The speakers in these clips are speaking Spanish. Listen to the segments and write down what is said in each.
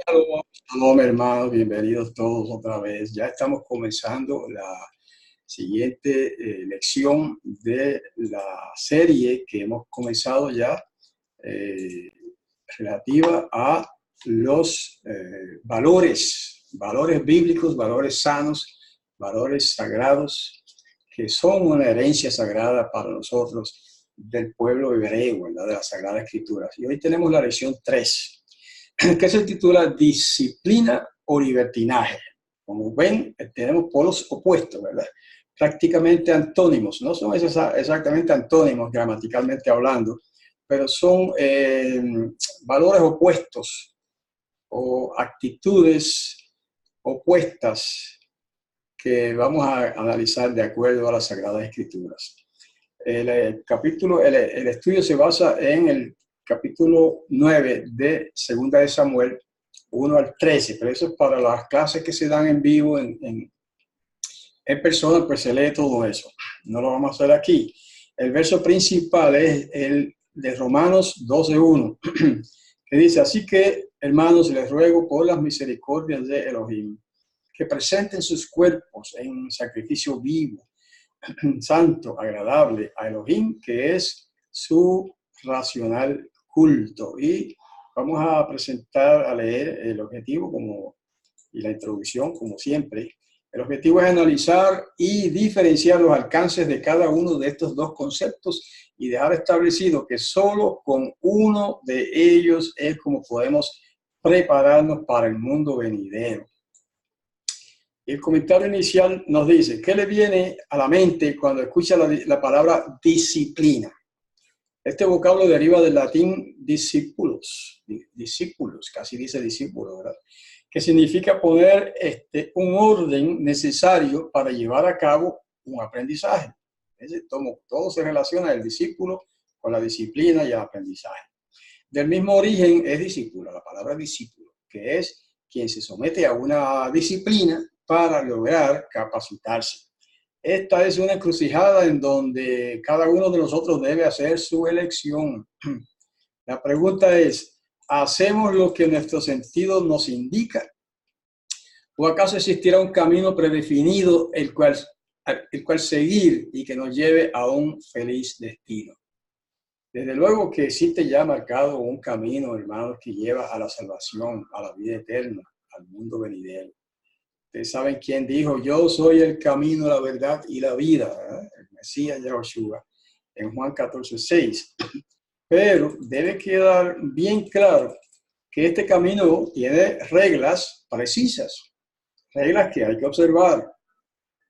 Shalom, shalom, hermanos, bienvenidos todos otra vez. Ya estamos comenzando la siguiente lección de la serie que hemos comenzado ya eh, relativa a los valores bíblicos, valores sanos, valores sagrados, que son una herencia sagrada para nosotros del pueblo hebreo, ¿verdad? De las Sagradas Escrituras. Y hoy tenemos la lección 3. Que se titula Disciplina o Libertinaje. Como ven, tenemos polos opuestos, ¿verdad? Prácticamente antónimos. No son exactamente antónimos gramaticalmente hablando, pero son valores opuestos o actitudes opuestas que vamos a analizar de acuerdo a las Sagradas Escrituras. El estudio se basa en el capítulo 9 de Segunda de Samuel, 1 al 13, pero eso es para las clases que se dan en vivo, en persona, pues se lee todo eso. No lo vamos a hacer aquí. El verso principal es el de Romanos 12:1, que dice: así que, hermanos, les ruego por las misericordias de Elohim, que presenten sus cuerpos en sacrificio vivo, santo, agradable a Elohim, que es su racional culto. Y vamos a leer el objetivo y la introducción, como siempre. El objetivo es analizar y diferenciar los alcances de cada uno de estos dos conceptos y dejar establecido que solo con uno de ellos es como podemos prepararnos para el mundo venidero. El comentario inicial nos dice: ¿qué le viene a la mente cuando escucha la palabra disciplina? Este vocablo deriva del latín discípulos, casi dice discípulo, ¿verdad? Que significa poner un orden necesario para llevar a cabo un aprendizaje. Todo se relaciona el discípulo con la disciplina y el aprendizaje. Del mismo origen es discípulo, la palabra discípulo, que es quien se somete a una disciplina para lograr capacitarse. Esta es una encrucijada en donde cada uno de nosotros debe hacer su elección. La pregunta es: ¿hacemos lo que nuestro sentido nos indica? ¿O acaso existirá un camino predefinido el cual seguir y que nos lleve a un feliz destino? Desde luego que existe ya marcado un camino, hermanos, que lleva a la salvación, a la vida eterna, al mundo venidero. Ustedes saben quién dijo: yo soy el camino, la verdad y la vida, ¿verdad? El Mesías Yahushua, en Juan 14:6. Pero debe quedar bien claro que este camino tiene reglas precisas, reglas que hay que observar.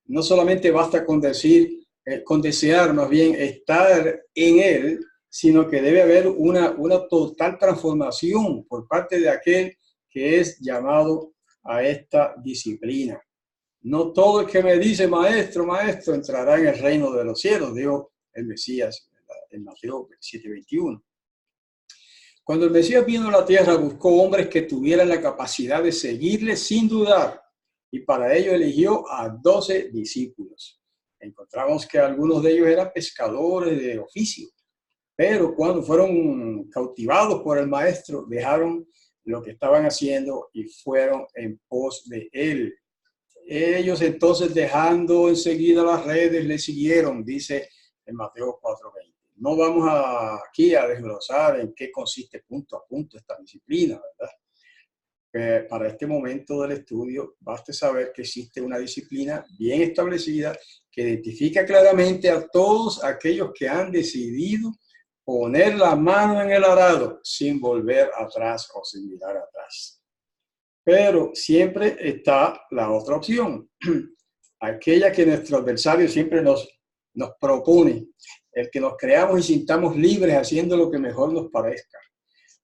No solamente basta con desear más bien estar en él, sino que debe haber una total transformación por parte de aquel que es llamado a esta disciplina. No todo el que me dice maestro, maestro, entrará en el reino de los cielos, dijo el Mesías en Mateo 7:21. Cuando el Mesías vino a la tierra, buscó hombres que tuvieran la capacidad de seguirle sin dudar, y para ello eligió a 12 discípulos. Encontramos que algunos de ellos eran pescadores de oficio, pero cuando fueron cautivados por el maestro, dejaron lo que estaban haciendo y fueron en pos de él. Ellos entonces, dejando enseguida las redes, le siguieron, dice en Mateo 4:20. No vamos aquí a desglosar en qué consiste punto a punto esta disciplina, ¿verdad? Para este momento del estudio, basta saber que existe una disciplina bien establecida que identifica claramente a todos aquellos que han decidido poner la mano en el arado sin volver atrás o sin mirar atrás. Pero siempre está la otra opción, aquella que nuestro adversario siempre nos propone, el que nos creamos y sintamos libres haciendo lo que mejor nos parezca.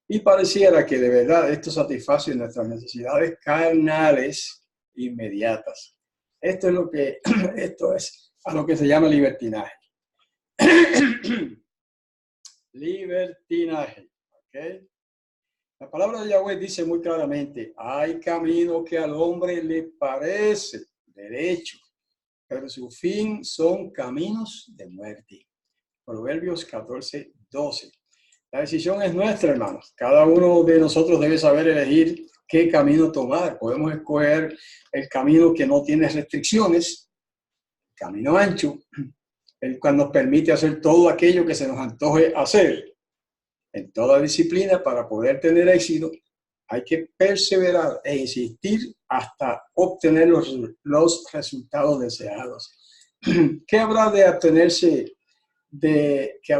Y pareciera que de verdad esto satisface nuestras necesidades carnales inmediatas. Esto es a lo que se llama libertinaje. Libertinaje, ¿ok? La palabra de Yahweh dice muy claramente: hay camino que al hombre le parece derecho, pero su fin son caminos de muerte. Proverbios 14:12. La decisión es nuestra, hermanos. Cada uno de nosotros debe saber elegir qué camino tomar. Podemos escoger el camino que no tiene restricciones, camino ancho, el cual nos permite hacer todo aquello que se nos antoje hacer. En toda disciplina, para poder tener éxito, hay que perseverar e insistir hasta obtener los resultados deseados. ¿Qué habrá de abstenerse que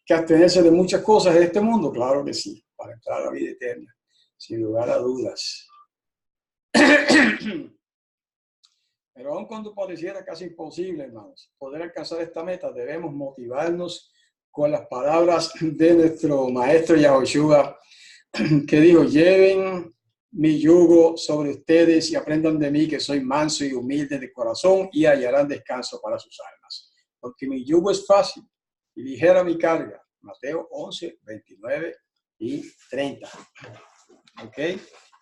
abstenerse de muchas cosas de este mundo? Claro que sí, para entrar a la vida eterna, sin lugar a dudas. Pero aun cuando pareciera casi imposible, hermanos, poder alcanzar esta meta, debemos motivarnos con las palabras de nuestro maestro Yahushua, que dijo: lleven mi yugo sobre ustedes y aprendan de mí, que soy manso y humilde de corazón, y hallarán descanso para sus almas. Porque mi yugo es fácil y ligera mi carga. Mateo 11, 29 y 30. ¿Ok?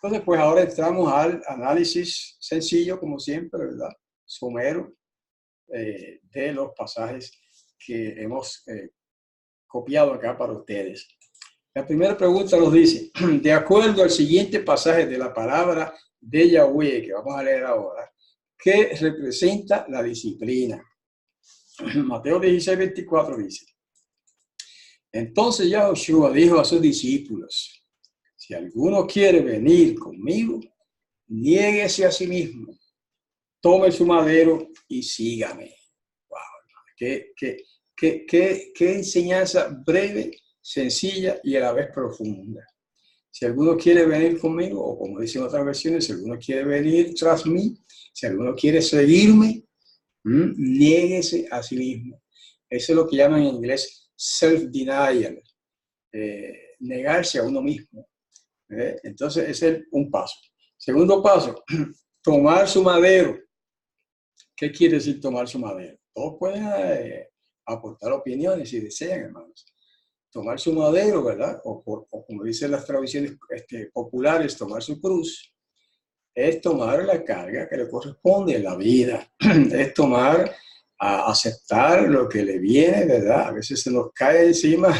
Entonces, pues ahora entramos al análisis sencillo, como siempre, ¿verdad? Somero de los pasajes que hemos copiado acá para ustedes. La primera pregunta nos dice, de acuerdo al siguiente pasaje de la palabra de Yahweh, que vamos a leer ahora, ¿qué representa la disciplina? Mateo 16, 24 dice, entonces Yahushua dijo a sus discípulos, si alguno quiere venir conmigo, niéguese a sí mismo, tome su madero y sígame. Wow, qué enseñanza breve, sencilla y a la vez profunda. Si alguno quiere venir conmigo, o como dicen otras versiones, si alguno quiere venir tras mí, si alguno quiere seguirme, niéguese a sí mismo. Eso es lo que llaman en inglés self-denial, negarse a uno mismo. Entonces, ese es un paso. Segundo paso, tomar su madero. ¿Qué quiere decir tomar su madero? Todos pueden aportar opiniones si desean, hermanos. Tomar su madero, ¿verdad? O como dicen las tradiciones populares, tomar su cruz. Es tomar la carga que le corresponde en la vida. Es tomar, aceptar lo que le viene, ¿verdad? A veces se nos cae encima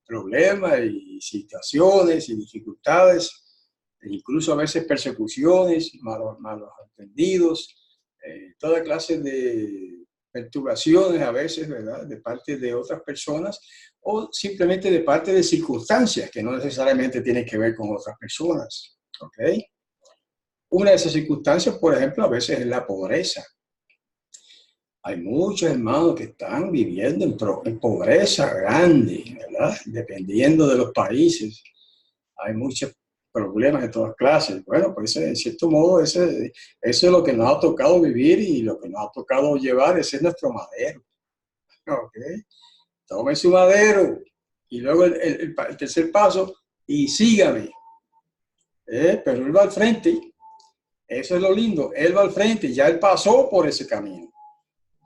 problemas y situaciones y dificultades, e incluso a veces persecuciones, malos entendidos, toda clase de perturbaciones a veces, ¿verdad? De parte de otras personas o simplemente de parte de circunstancias que no necesariamente tienen que ver con otras personas, ¿ok? Una de esas circunstancias, por ejemplo, a veces es la pobreza. Hay muchos hermanos que están viviendo en pobreza grande, ¿verdad? Dependiendo de los países. Hay muchos problemas de todas clases. Bueno, pues en cierto modo, eso es lo que nos ha tocado vivir y lo que nos ha tocado llevar, ese es nuestro madero. ¿Ok? Tome su madero. Y luego el tercer paso, y sígame. Pero él va al frente. Eso es lo lindo. Él va al frente. Ya él pasó por ese camino.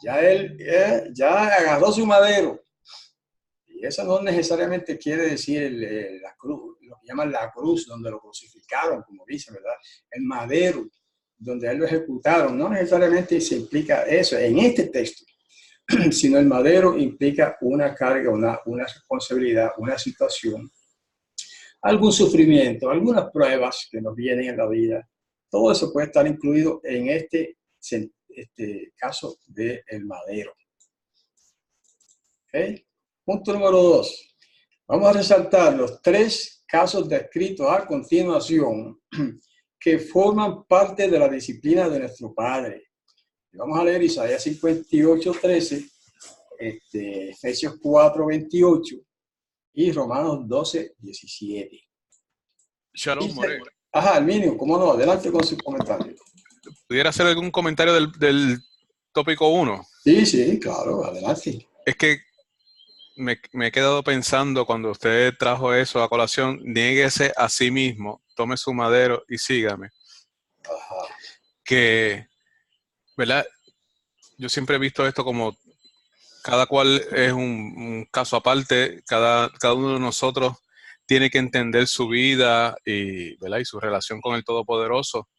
Ya él ya agarró su madero. Y eso no necesariamente quiere decir la cruz, lo que llaman la cruz, donde lo crucificaron, como dice, ¿verdad? El madero, donde a él lo ejecutaron. No necesariamente se implica eso en este texto, sino el madero implica una carga, una responsabilidad, una situación, algún sufrimiento, algunas pruebas que nos vienen en la vida. Todo eso puede estar incluido en este caso del madero. ¿Okay? Punto número 2. Vamos a resaltar los 3 casos descritos a continuación que forman parte de la disciplina de nuestro Padre. Vamos a leer Isaías 58, 13, Efesios 4, 28 y Romanos 12, 17. Shalom, More. Ajá, Arminio, cómo no, adelante con su comentario. ¿Pudiera hacer algún comentario del tópico 1? Sí, claro, adelante. Es que me he quedado pensando cuando usted trajo eso a colación, niéguese a sí mismo, tome su madero y sígame. Ajá. Que, ¿verdad? Yo siempre he visto esto como cada cual es un caso aparte, cada uno de nosotros tiene que entender su vida y, ¿verdad? Y su relación con el Todopoderoso.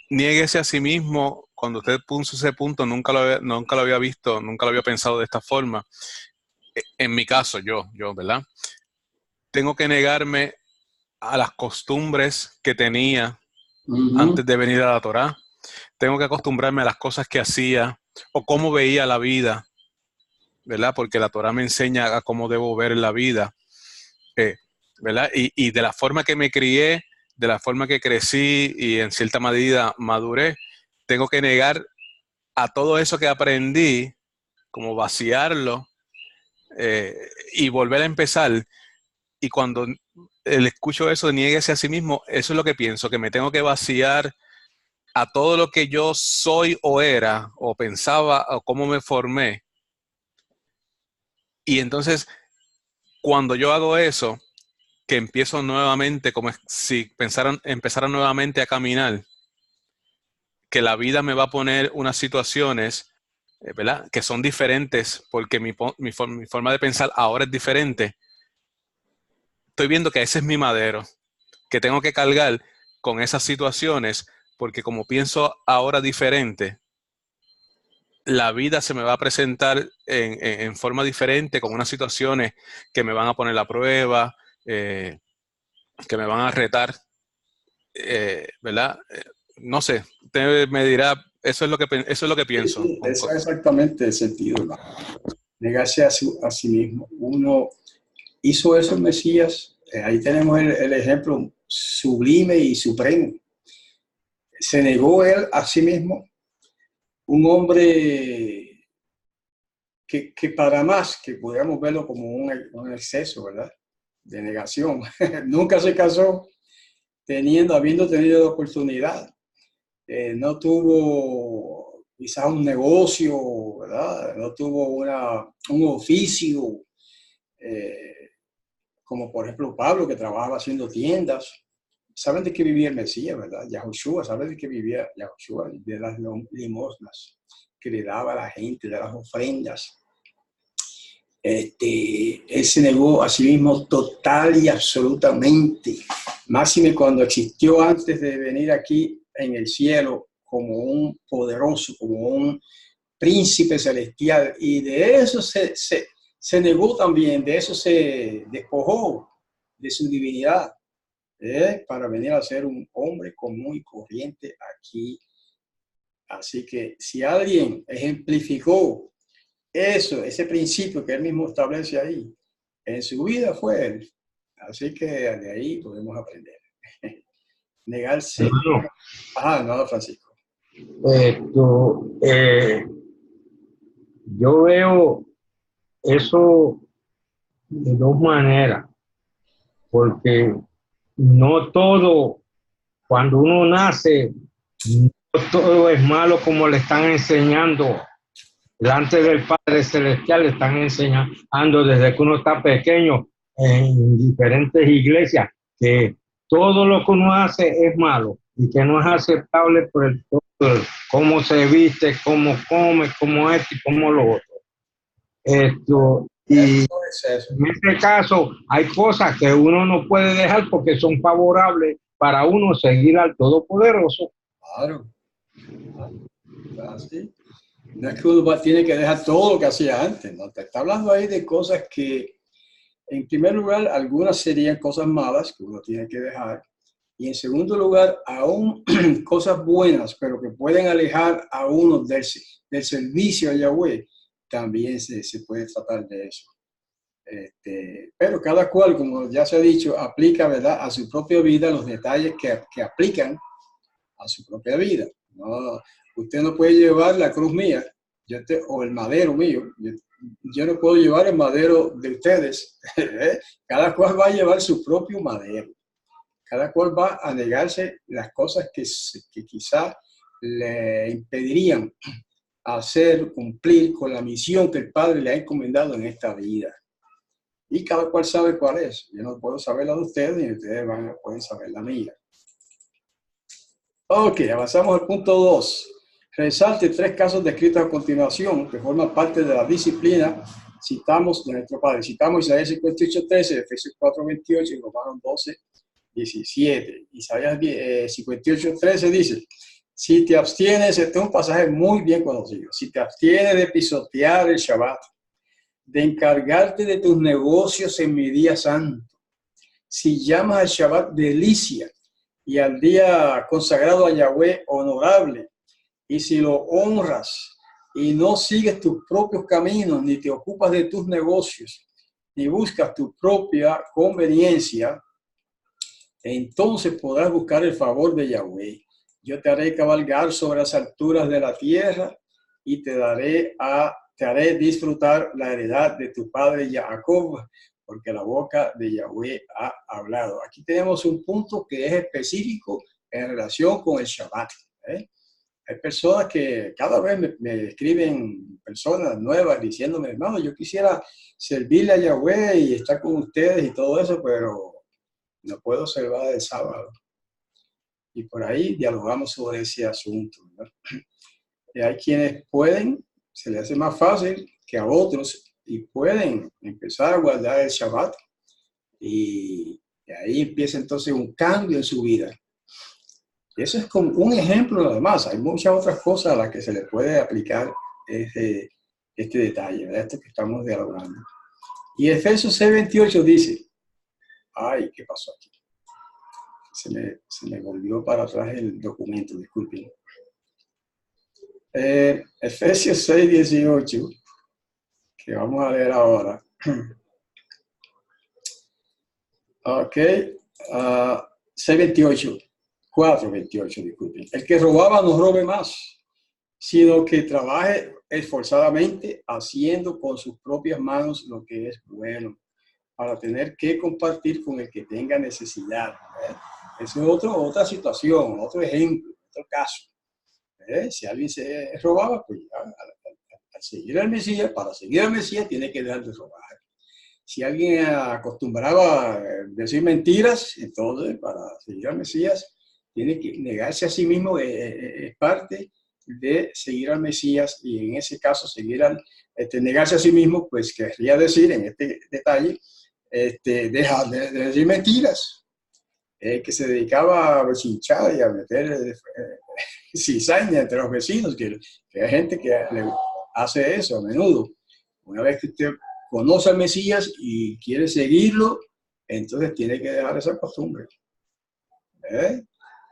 Niéguese a sí mismo, cuando usted puso ese punto, nunca lo había visto, nunca lo había pensado de esta forma. En mi caso, yo, ¿verdad? Tengo que negarme a las costumbres que tenía Ujú. antes de venir a la Torá. Tengo que acostumbrarme a las cosas que hacía o cómo veía la vida, ¿verdad? Porque la Torá me enseña a cómo debo ver la vida, eh, ¿verdad? Y de la forma que me crié, de la forma que crecí y en cierta medida maduré, tengo que negar a todo eso que aprendí, como vaciarlo eh, y volver a empezar. Y cuando el escucho eso, niéguese a sí mismo, eso es lo que pienso, que me tengo que vaciar a todo lo que yo soy o era, o pensaba, o cómo me formé. Y entonces, cuando yo hago eso, que empiezo nuevamente, como si empezara nuevamente a caminar, que la vida me va a poner unas situaciones, ¿verdad? Que son diferentes, porque mi forma de pensar ahora es diferente. Estoy viendo que ese es mi madero, que tengo que cargar con esas situaciones, porque como pienso ahora diferente, la vida se me va a presentar en forma diferente, con unas situaciones que me van a poner a prueba, que me van a retar, ¿verdad? No sé, usted me dirá, eso es lo que Sí, pienso. sí, eso es exactamente el sentido, hermano. Negarse a sí mismo. Uno hizo eso el Mesías. Ahí tenemos el ejemplo sublime y supremo. Se negó él a sí mismo, un hombre que para más que podríamos verlo como un exceso, ¿verdad? De negación. Nunca se casó habiendo tenido la oportunidad. No tuvo quizás un negocio, ¿verdad? No tuvo un oficio, eh, como por ejemplo Pablo, que trabajaba haciendo tiendas. ¿Saben de qué vivía el Mesías, verdad? Yahushua, ¿saben de qué vivía Yahushua? De las limosnas que le daba a la gente, de las ofrendas. Él se negó a sí mismo total y absolutamente. Máxime cuando existió antes de venir aquí en el cielo como un poderoso, como un príncipe celestial. Y de eso se negó también, de eso se despojó de su divinidad, para venir a ser un hombre común y corriente aquí. Así que si alguien ejemplificó eso, ese principio que él mismo establece ahí, en su vida fue él. Así que de ahí podemos aprender. Negarse. Hermano, Ah, no, Francisco. esto, yo veo eso de dos maneras, porque no todo, cuando uno nace, no todo es malo como le están enseñando. Delante del Padre Celestial le están enseñando desde que uno está pequeño en diferentes iglesias que todo lo que uno hace es malo y que no es aceptable por el todo, cómo se viste, cómo come, cómo esto y cómo lo otro. Y Eso es eso. en este caso hay cosas que uno no puede dejar porque son favorables para uno seguir al Todopoderoso. Claro. Así. No es que uno tiene que dejar todo lo que hacía antes, ¿no? Te está hablando ahí de cosas que, en primer lugar, algunas serían cosas malas que uno tiene que dejar. Y en segundo lugar, aún cosas buenas, pero que pueden alejar a uno del servicio a Yahweh, también se puede tratar de eso. Pero cada cual, como ya se ha dicho, aplica, ¿verdad?, a su propia vida los detalles que aplican a su propia vida. No, usted no puede llevar la cruz mía o el madero mío. Yo no puedo llevar el madero de ustedes. Cada cual va a llevar su propio madero. Cada cual va a negarse las cosas que quizá le impedirían hacer, cumplir con la misión que el Padre le ha encomendado en esta vida. Y cada cual sabe cuál es. Yo no puedo saber la de ustedes, ni ustedes pueden saber la mía. Ok, avanzamos al punto 2. Resalte 3 casos descritos a continuación que forman parte de la disciplina. Citamos de nuestro Padre. Citamos Isaías 58:13, Efesios 4:28 y Romanos 12:17. Isaías 58:13 dice: si te abstienes, este es un pasaje muy bien conocido, si te abstienes de pisotear el Shabbat, de encargarte de tus negocios en mi día santo, si llamas al Shabbat delicia y al día consagrado a Yahweh honorable, y si lo honras y no sigues tus propios caminos, ni te ocupas de tus negocios, ni buscas tu propia conveniencia, entonces podrás buscar el favor de Yahweh. Yo te haré cabalgar sobre las alturas de la tierra y te haré disfrutar la heredad de tu padre Jacob, porque la boca de Yahweh ha hablado. Aquí tenemos un punto que es específico en relación con el Shabbat. Hay personas que cada vez me escriben, personas nuevas, diciéndome, hermano, yo quisiera servirle a Yahweh y estar con ustedes y todo eso, pero no puedo observar el sábado. Y por ahí dialogamos sobre ese asunto, ¿verdad? Y hay quienes pueden, se les hace más fácil que a otros y pueden empezar a guardar el Shabbat y ahí empieza entonces un cambio en su vida. Y eso es como un ejemplo nada más. Hay muchas otras cosas a las que se le puede aplicar este detalle, ¿verdad? Esto que estamos dialogando. Y Efesios 6:28 dice, ay, ¿qué pasó aquí? Se me volvió para atrás el documento, disculpen. Efesios 6:18, que vamos a leer ahora. Ok, 6:28, 4:28, disculpen. El que robaba no robe más, sino que trabaje esforzadamente haciendo con sus propias manos lo que es bueno, para tener que compartir con el que tenga necesidad. Esa es otra situación, otro ejemplo, otro caso. Si alguien se robaba, pues al seguir al Mesías, para seguir al Mesías tiene que dejar de robar. Si alguien acostumbraba a decir mentiras, entonces para seguir al Mesías tiene que negarse a sí mismo, es parte de seguir al Mesías, y en ese caso negarse a sí mismo, pues querría decir en este detalle, dejar de decir mentiras. Que se dedicaba a chinchar y a meter cizaña entre los vecinos, que hay gente que hace eso a menudo. Una vez que usted conoce al Mesías y quiere seguirlo, entonces tiene que dejar esa costumbre.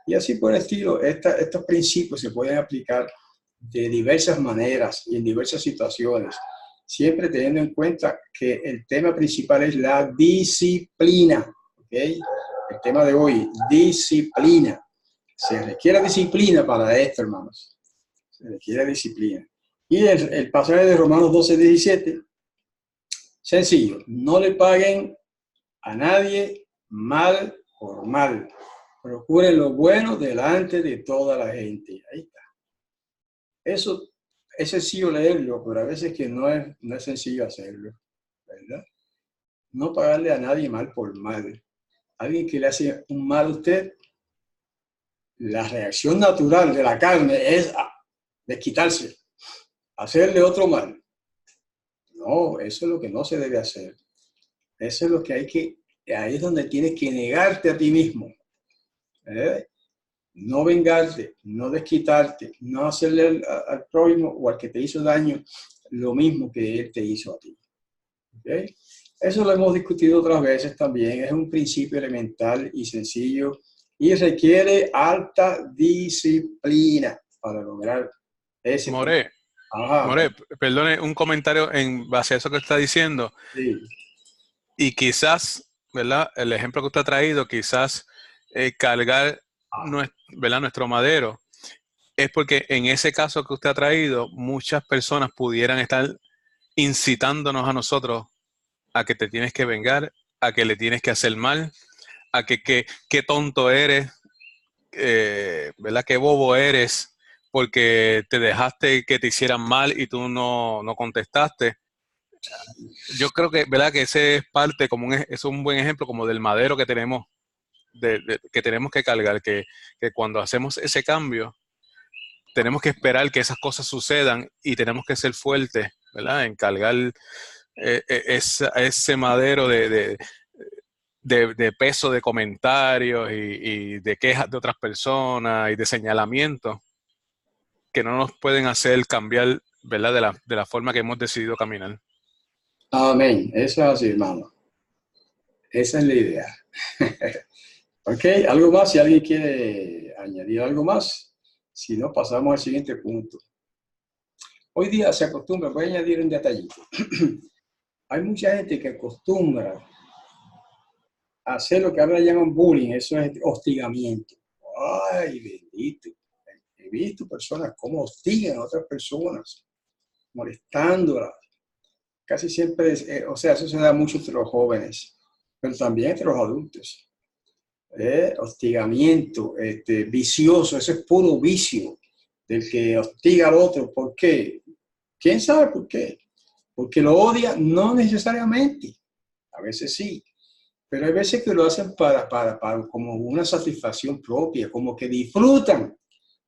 Y así por el estilo, estos principios se pueden aplicar de diversas maneras y en diversas situaciones, siempre teniendo en cuenta que el tema principal es la disciplina. ¿Okay? El tema de hoy, disciplina. Se requiere disciplina para esto, hermanos. Se requiere disciplina. Y el pasaje de Romanos 12:17, sencillo, no le paguen a nadie mal por mal. Procuren lo bueno delante de toda la gente. Ahí está. Eso es sencillo leerlo, pero a veces que no es sencillo hacerlo, ¿verdad? No pagarle a nadie mal por mal. Alguien que le hace un mal a usted, la reacción natural de la carne es desquitarse, hacerle otro mal. No, eso es lo que no se debe hacer. Eso es lo que ahí es donde tienes que negarte a ti mismo. No vengarte, no desquitarte, no hacerle al prójimo o al que te hizo daño lo mismo que él te hizo a ti. ¿Okay? Eso lo hemos discutido otras veces también. Es un principio elemental y sencillo y requiere alta disciplina para lograr ese. More, perdone un comentario en base a eso que está diciendo. Sí. Y quizás, ¿verdad? El ejemplo que usted ha traído, quizás cargar ¿verdad? Nuestro madero, es porque en ese caso que usted ha traído, muchas personas pudieran estar incitándonos a nosotros a que te tienes que vengar, a que le tienes que hacer mal, a que qué tonto eres, ¿verdad? Qué bobo eres, porque te dejaste que te hicieran mal y tú no contestaste. Yo creo que, ¿verdad? Que ese es parte, es un buen ejemplo como del madero que tenemos, que tenemos que cargar, que cuando hacemos ese cambio, tenemos que esperar que esas cosas sucedan y tenemos que ser fuertes, ¿verdad? En cargar ese madero de peso de comentarios y de quejas de otras personas y de señalamientos que no nos pueden hacer cambiar, ¿verdad? De la forma que hemos decidido caminar. Amén. Eso es así, hermano. Esa es la idea. Ok, ¿algo más? Si alguien quiere añadir algo más, si no, pasamos al siguiente punto. Hoy día se acostumbra, voy a añadir un detallito. Hay mucha gente que acostumbra a hacer lo que ahora llaman bullying, eso es hostigamiento. Ay, bendito. He visto personas cómo hostigan a otras personas, molestándolas. Casi siempre, o sea, eso se da mucho entre los jóvenes, pero también entre los adultos. Hostigamiento, vicioso, eso es puro vicio del que hostiga al otro. ¿Por qué? ¿Quién sabe por qué? Porque lo odia, no necesariamente. A veces sí, pero hay veces que lo hacen para como una satisfacción propia, como que disfrutan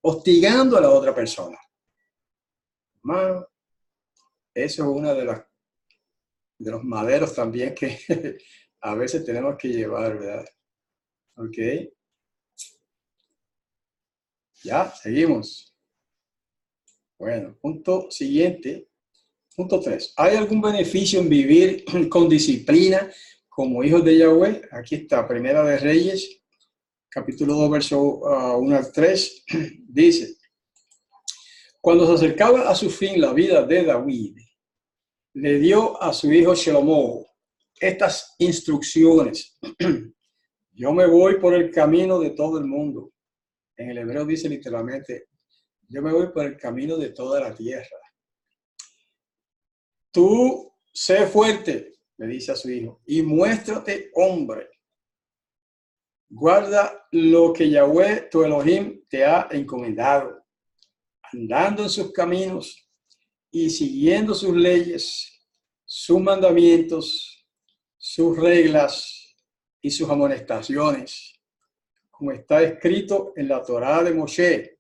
hostigando a la otra persona. Hermano, eso es uno de los maderos también que a veces tenemos que llevar, ¿verdad? Ok. Ya, seguimos. Bueno, punto siguiente. Punto 3. ¿Hay algún beneficio en vivir con disciplina como hijos de Yahweh? Aquí está, Primera de Reyes, capítulo 2, verso 1 al 3. Dice, cuando se acercaba a su fin la vida de David, le dio a su hijo Shelomo estas instrucciones. Yo me voy por el camino de todo el mundo. En el hebreo dice literalmente, yo me voy por el camino de toda la tierra. Tú sé fuerte, le dice a su hijo, y muéstrate hombre. Guarda lo que Yahweh, tu Elohim, te ha encomendado, andando en sus caminos y siguiendo sus leyes, sus mandamientos, sus reglas y sus amonestaciones, como está escrito en la Torá de Moshe,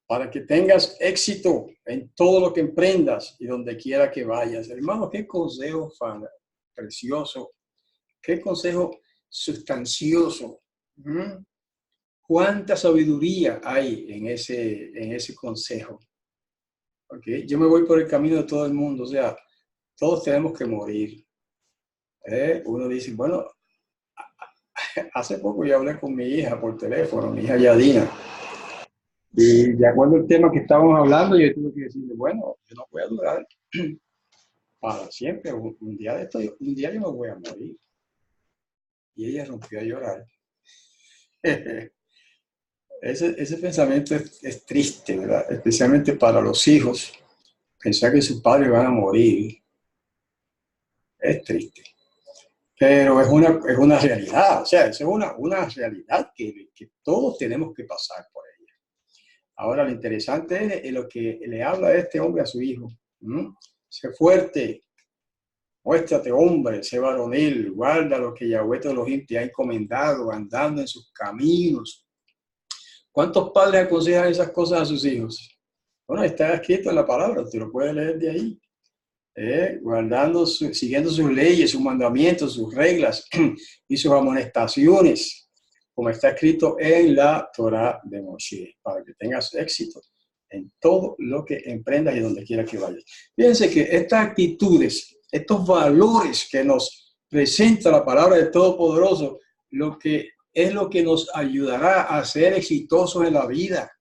para que tengas éxito en todo lo que emprendas y donde quiera que vayas. Hermano, qué consejo precioso, qué consejo sustancioso. Cuánta sabiduría hay en ese consejo. Okay. Yo me voy por el camino de todo el mundo, o sea, todos tenemos que morir. Uno dice, bueno, hace poco yo hablé con mi hija por teléfono, mi hija Yadina. Y de acuerdo al tema que estábamos hablando, yo tuve que decirle, bueno, yo no voy a durar para siempre. Un día yo me voy a morir. Y ella rompió a llorar. Ese pensamiento es triste, ¿verdad? Especialmente para los hijos. Pensar que sus padres van a morir es triste. Pero es una realidad. O sea, es una realidad que todos tenemos que pasar por ella. Ahora, lo interesante es lo que le habla este hombre a su hijo. Sé fuerte, muéstrate hombre, sé varonil, guarda lo que Yahweh tu Elohim te ha encomendado, andando en sus caminos. ¿Cuántos padres aconsejan esas cosas a sus hijos? Bueno, está escrito en la palabra, usted lo puede leer de ahí. Siguiendo sus leyes, sus mandamientos, sus reglas y sus amonestaciones, como está escrito en la Torá de Moshe, para que tengas éxito en todo lo que emprendas y donde quiera que vayas. Fíjense que estas actitudes, estos valores que nos presenta la palabra del Todopoderoso, lo que nos ayudará a ser exitosos en la vida.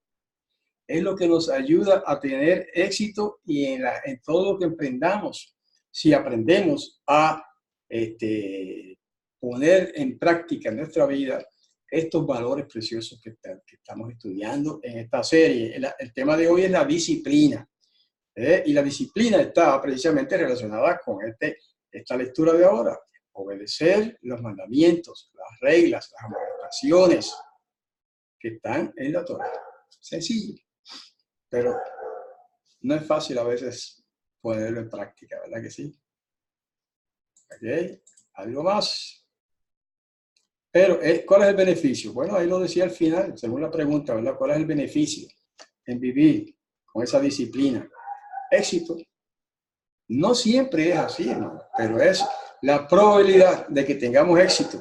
Es lo que nos ayuda a tener éxito y en todo lo que emprendamos. Si aprendemos a poner en práctica en nuestra vida estos valores preciosos que estamos estudiando en esta serie. El tema de hoy es la disciplina. Y la disciplina está precisamente relacionada con esta lectura de ahora. Obedecer los mandamientos, las reglas, las amonestaciones que están en la Torá. Sencillo. Pero no es fácil a veces ponerlo en práctica, ¿verdad que sí? ¿Ok? ¿Algo más? Pero, ¿cuál es el beneficio? Bueno, ahí lo decía al final, según la pregunta, ¿verdad? ¿Cuál es el beneficio en vivir con esa disciplina? Éxito. No siempre es así, hermano, pero es la probabilidad de que tengamos éxito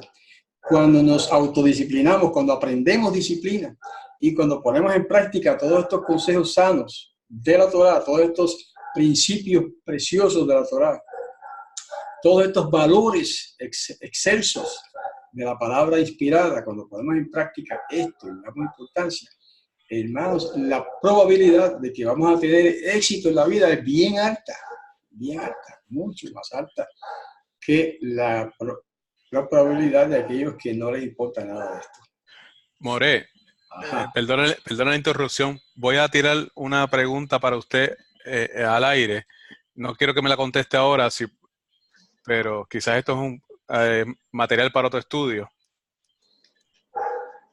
cuando nos autodisciplinamos, cuando aprendemos disciplina y cuando ponemos en práctica todos estos consejos sanos de la Torá, todos estos principios preciosos de la Torá, todos estos valores excelsos de la palabra inspirada, cuando ponemos en práctica esto y le damos importancia, hermanos, la probabilidad de que vamos a tener éxito en la vida es bien alta, mucho más alta que la probabilidad de aquellos que no les importa nada de esto. More, perdona la interrupción. Voy a tirar una pregunta para usted al aire. No quiero que me la conteste ahora, pero quizás esto es un material para otro estudio.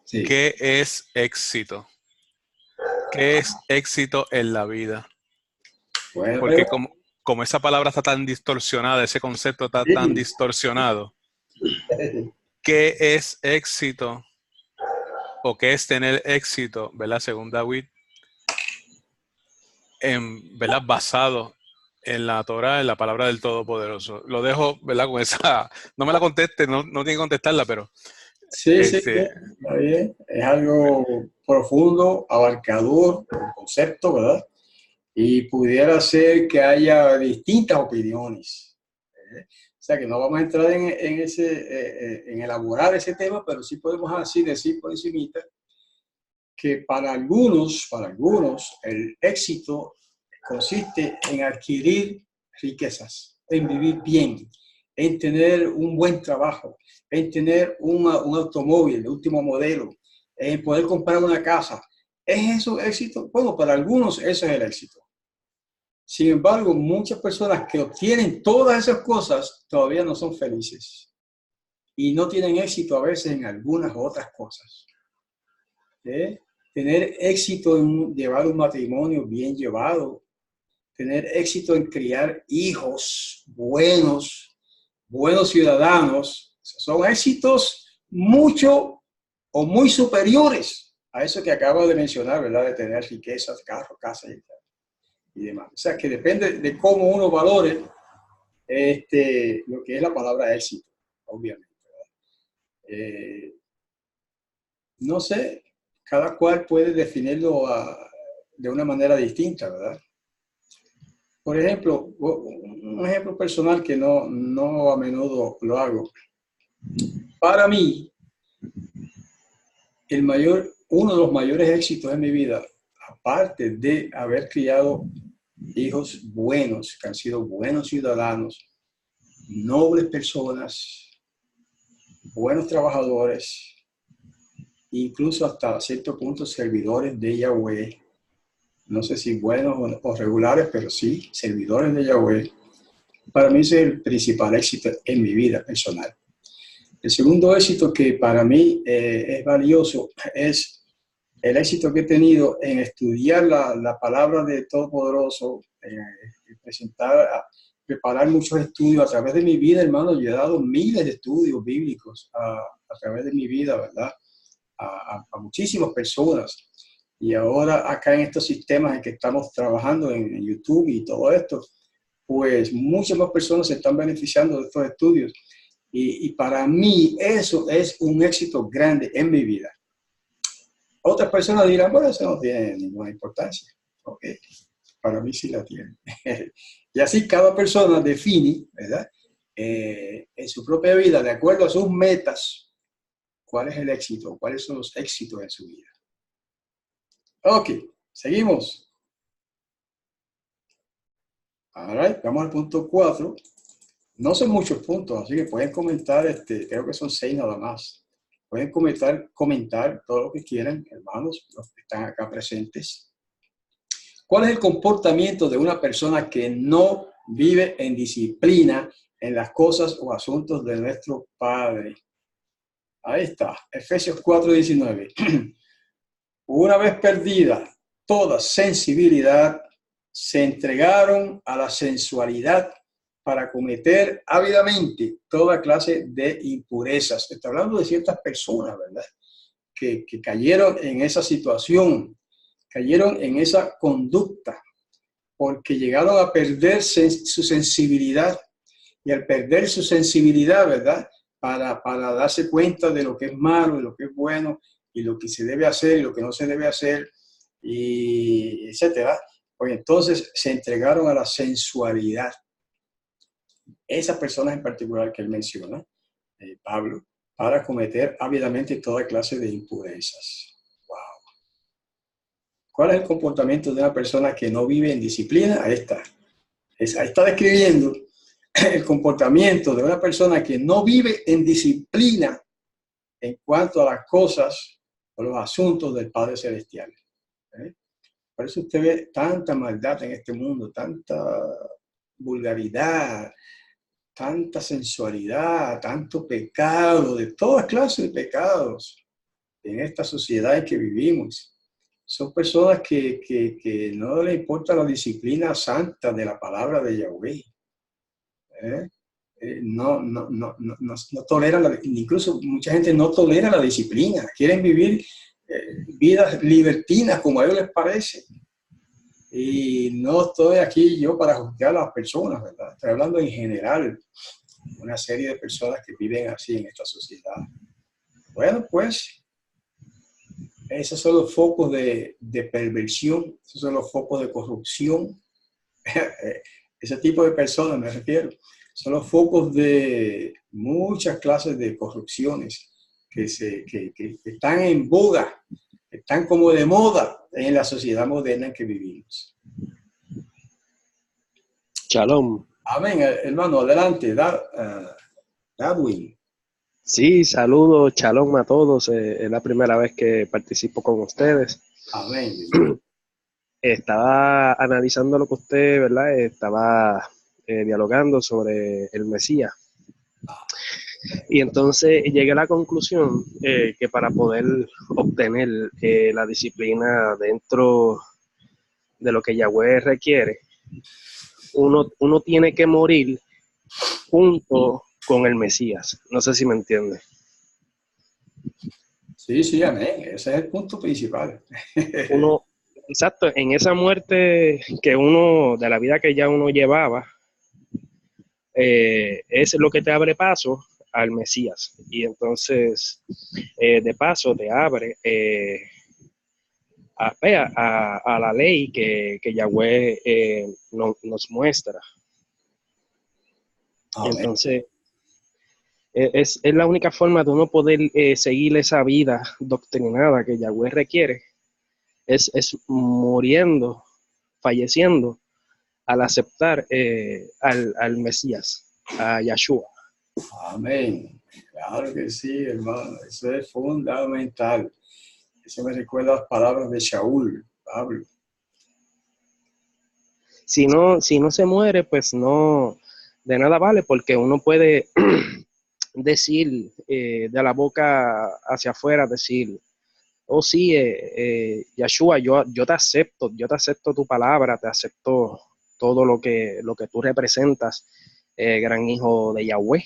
Sí. ¿Qué es éxito? ¿Qué es éxito en la vida? Bueno, porque como esa palabra está tan distorsionada, ese concepto está tan distorsionado, ¿qué es éxito? ¿O qué es tener éxito, ¿verdad? Según David, ¿verdad? Basado en la Torah, en la palabra del Todopoderoso. Lo dejo, ¿verdad? Con esa, no me la conteste, no tiene que contestarla, pero sí, está bien. Es algo profundo, abarcador, un concepto, ¿verdad? Y pudiera ser que haya distintas opiniones. O sea, que no vamos a entrar en elaborar ese tema, pero sí podemos así decir por encimita que para algunos, el éxito consiste en adquirir riquezas, en vivir bien, en tener un buen trabajo, en tener un automóvil de último modelo, en poder comprar una casa. ¿Es eso éxito? Bueno, para algunos eso es el éxito. Sin embargo, muchas personas que obtienen todas esas cosas todavía no son felices y no tienen éxito a veces en algunas otras cosas. Tener éxito en llevar un matrimonio bien llevado, tener éxito en criar hijos buenos ciudadanos, son éxitos mucho o muy superiores a eso que acabo de mencionar, ¿verdad? De tener riquezas, carros, casas y demás. O sea, que depende de cómo uno valore lo que es la palabra éxito, obviamente. No sé, cada cual puede definirlo de una manera distinta, ¿verdad? Por ejemplo, un ejemplo personal que no a menudo lo hago. Para mí, uno de los mayores éxitos en mi vida, aparte de haber criado hijos buenos, que han sido buenos ciudadanos, nobles personas, buenos trabajadores, incluso hasta cierto punto servidores de Yahweh, no sé si buenos o regulares, pero sí servidores de Yahweh. Para mí ese es el principal éxito en mi vida personal. El segundo éxito que para mí es valioso es el éxito que he tenido en estudiar la palabra de Todopoderoso, preparar muchos estudios a través de mi vida, hermano. Yo he dado miles de estudios bíblicos a través de mi vida, ¿verdad? A muchísimas personas. Y ahora acá en estos sistemas en que estamos trabajando en YouTube y todo esto, pues muchas más personas se están beneficiando de estos estudios. Y para mí eso es un éxito grande en mi vida. Otras personas dirán, bueno, eso no tiene ninguna importancia. Ok, para mí sí la tiene. Y así cada persona define, ¿verdad? En su propia vida, de acuerdo a sus metas, cuál es el éxito, cuáles son los éxitos en su vida. Ok, seguimos. Alright, vamos al punto 4. No son muchos puntos, así que pueden comentar, creo que son 6 nada más. Pueden comentar todo lo que quieran, hermanos, los que están acá presentes. ¿Cuál es el comportamiento de una persona que no vive en disciplina en las cosas o asuntos de nuestro Padre? Ahí está, Efesios 4:19. Una vez perdida toda sensibilidad, se entregaron a la sensualidad para cometer ávidamente toda clase de impurezas. Está hablando de ciertas personas, ¿verdad? Que cayeron en esa situación, cayeron en esa conducta, porque llegaron a perder su sensibilidad. Y al perder su sensibilidad, ¿verdad? Para darse cuenta de lo que es malo, de lo que es bueno, y lo que se debe hacer y lo que no se debe hacer, y etcétera, pues entonces se entregaron a la sensualidad. esas personas en particular que él menciona, Pablo, para cometer ávidamente toda clase de impurezas. Wow. ¿Cuál es el comportamiento de una persona que no vive en disciplina? Ahí está. Ahí está describiendo el comportamiento de una persona que no vive en disciplina en cuanto a las cosas o los asuntos del Padre Celestial. Por eso usted ve tanta maldad en este mundo, tanta vulgaridad, tanta sensualidad, tanto pecado, de todas clases de pecados en esta sociedad en que vivimos. Son personas que no les importa la disciplina santa de la palabra de Yahweh. No toleran, incluso mucha gente no tolera la disciplina, quieren vivir vidas libertinas como a ellos les parece. Y no estoy aquí yo para juzgar a las personas, ¿verdad? Estoy hablando en general, una serie de personas que viven así en esta sociedad. Bueno, pues, esos son los focos de perversión, esos son los focos de corrupción. Ese tipo de personas me refiero. Son los focos de muchas clases de corrupciones que están en boga, están como de moda en la sociedad moderna en que vivimos. Shalom. Amén, hermano, adelante, Dadwin. Sí, saludos, shalom a todos. Es la primera vez que participo con ustedes. Amén. Estaba analizando lo que usted, ¿verdad? Estaba dialogando sobre el Mesías. Y entonces llegué a la conclusión que para poder obtener la disciplina dentro de lo que Yahweh requiere, uno tiene que morir junto con el Mesías. No sé si me entiende. Sí, amén. Ese es el punto principal. Exacto, en esa muerte que uno, de la vida que ya uno llevaba, es lo que te abre paso al Mesías. Y entonces, de paso, te abre a la ley que Yahweh nos muestra. Amén. Entonces, es la única forma de uno poder seguir esa vida doctrinada que Yahweh requiere, es muriendo, falleciendo, al aceptar al Mesías, a Yahshua. Amén. Claro que sí, hermano. Eso es fundamental. Eso me recuerda las palabras de Shaul, Pablo. Si no se muere, pues no, de nada vale, porque uno puede decir de la boca hacia afuera, decir, oh sí, Yahshua, yo te acepto tu palabra, te acepto todo lo que tú representas, gran hijo de Yahweh,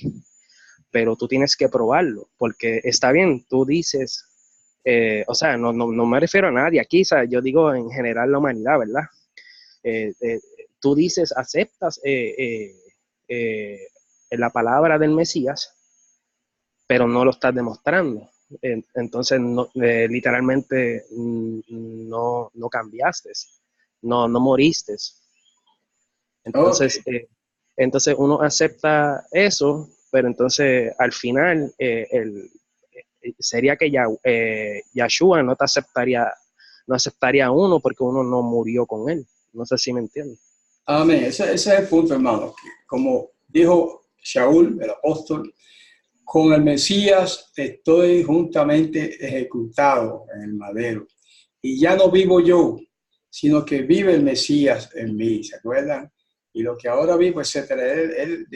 pero tú tienes que probarlo, porque está bien, tú dices, o sea, no me refiero a nadie aquí, o sea, yo digo en general la humanidad, ¿verdad? Tú dices, aceptas la palabra del Mesías, pero no lo estás demostrando. Entonces, literalmente no cambiaste, no moriste. Entonces, Okay. Entonces uno acepta eso, pero entonces al final sería que Yahshua no aceptaría a uno porque uno no murió con él. No sé si me entiendes. Amén. Ese es el punto, hermano. Como dijo Shaul, el apóstol, con el Mesías estoy juntamente ejecutado en el madero. Y ya no vivo yo, sino que vive el Mesías en mí. ¿Se acuerdan? Y lo que ahora vivo, etcétera. Él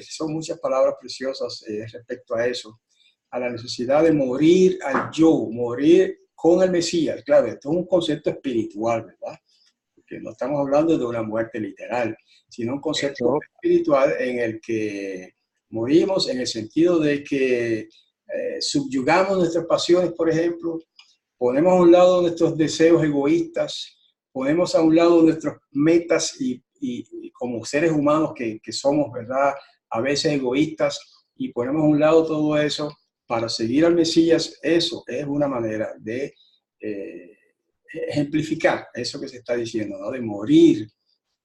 son muchas palabras preciosas respecto a eso, a la necesidad de morir al yo, morir con el Mesías. Claro, esto es un concepto espiritual, ¿verdad? Porque no estamos hablando de una muerte literal, sino un concepto espiritual en el que morimos en el sentido de que subyugamos nuestras pasiones, por ejemplo, ponemos a un lado nuestros deseos egoístas, ponemos a un lado nuestras metas y como seres humanos que somos, ¿verdad? A veces egoístas, y ponemos a un lado todo eso para seguir al Mesías. Eso es una manera de ejemplificar eso que se está diciendo, ¿no? De morir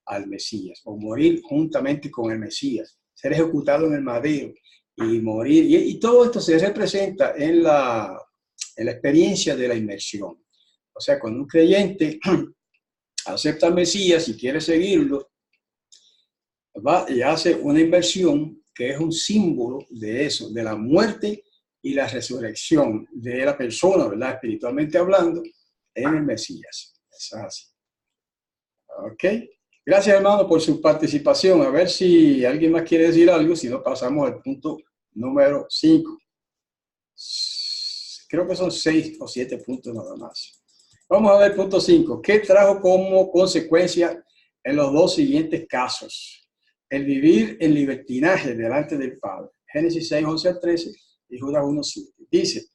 al Mesías o morir juntamente con el Mesías. ser ejecutado en el madero y morir. Y todo esto se representa en la experiencia de la inmersión. O sea, cuando un creyente acepta al Mesías y quiere seguirlo, va y hace una inversión que es un símbolo de eso, de la muerte y la resurrección de la persona, ¿verdad? Espiritualmente hablando, en el Mesías. Eso es así. Ok. Gracias, hermano, por su participación. A ver si alguien más quiere decir algo, si no pasamos al punto número 5. Creo que son 6 o 7 puntos nada más. Vamos a ver punto 5. ¿Qué trajo como consecuencia en los dos siguientes casos? El vivir en libertinaje delante del Padre. Génesis 6, 11 al 13 y Judas 1, 7. Dice,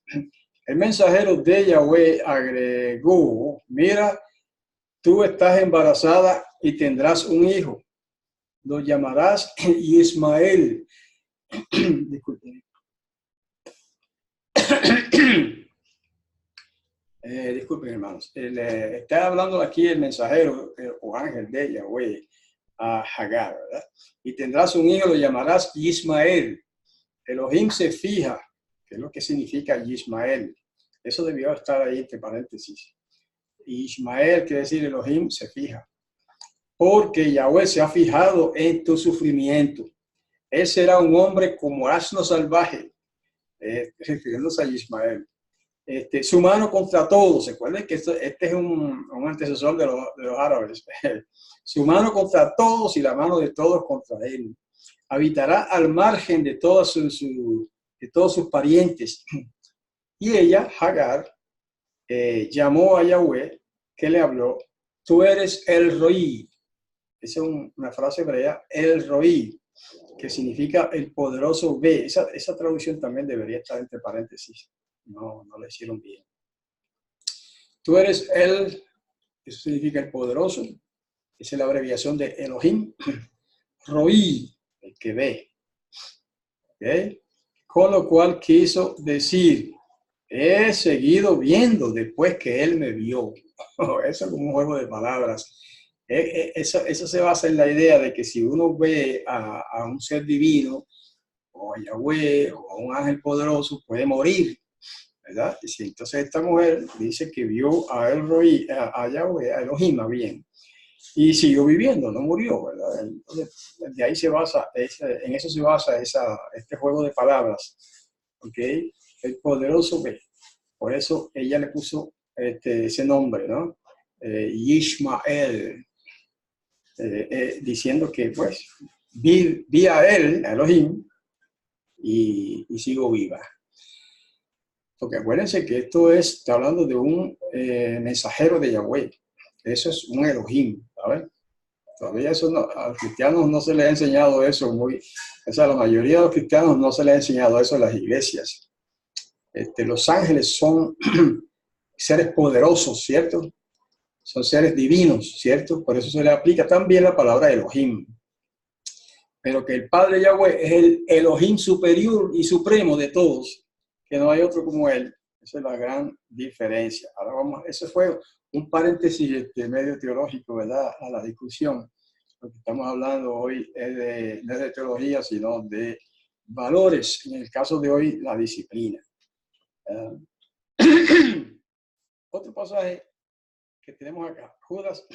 el mensajero de Yahweh agregó, mira, tú estás embarazada y tendrás un hijo. Lo llamarás Ismael. Disculpen. Disculpen, hermanos. Está hablando aquí el mensajero o ángel de Yahweh a Hagar, ¿verdad? Y tendrás un hijo, lo llamarás Ismael. Elohim se fija, que es lo que significa Ismael. Eso debió estar ahí entre paréntesis. Ismael quiere decir Elohim se fija. Porque Yahweh se ha fijado en tu sufrimiento. Él será un hombre como asno salvaje, refiriéndose a Ismael. Su mano contra todos. Recuerden que este es un antecesor de los árabes. Su mano contra todos y la mano de todos contra él. Habitará al margen de todos sus parientes. Y ella, Hagar, llamó a Yahweh, que le habló, tú eres el Roí. Esa es una frase hebrea, el Roí, que significa el poderoso ve. Esa traducción también debería estar entre paréntesis. No la hicieron bien. Tú eres eso significa el poderoso. Esa es la abreviación de Elohim. Roí, el que ve. ¿Okay? Con lo cual quiso decir, he seguido viendo después que él me vio. Eso es como un juego de palabras. Eso se basa en la idea de que si uno ve a un ser divino, o a Yahweh, o a un ángel poderoso, puede morir, ¿verdad? Y si entonces esta mujer dice que vio a Yahweh, a Elohim, bien, y siguió viviendo, no murió, ¿verdad? Entonces, de ahí se basa, en eso se basa este juego de palabras, ¿ok? El poderoso ve. Por eso ella le puso ese nombre, ¿no? Ishmael, diciendo que pues vi a él, a Elohim, y sigo viva. Porque acuérdense que está hablando de un mensajero de Yahweh. Eso es un Elohim, ¿sabes? Todavía eso a los cristianos no se les ha enseñado eso a la mayoría de los cristianos no se les ha enseñado eso en las iglesias. Los ángeles son seres poderosos, ¿cierto? Son seres divinos, ¿cierto? Por eso se le aplica también la palabra Elohim. Pero que el Padre Yahweh es el Elohim superior y supremo de todos, que no hay otro como él. Esa es la gran diferencia. Ahora eso fue un paréntesis medio teológico, ¿verdad? A la discusión. Lo que estamos hablando hoy no es de teología, sino de valores. En el caso de hoy, la disciplina. Otro pasaje que tenemos acá, Judas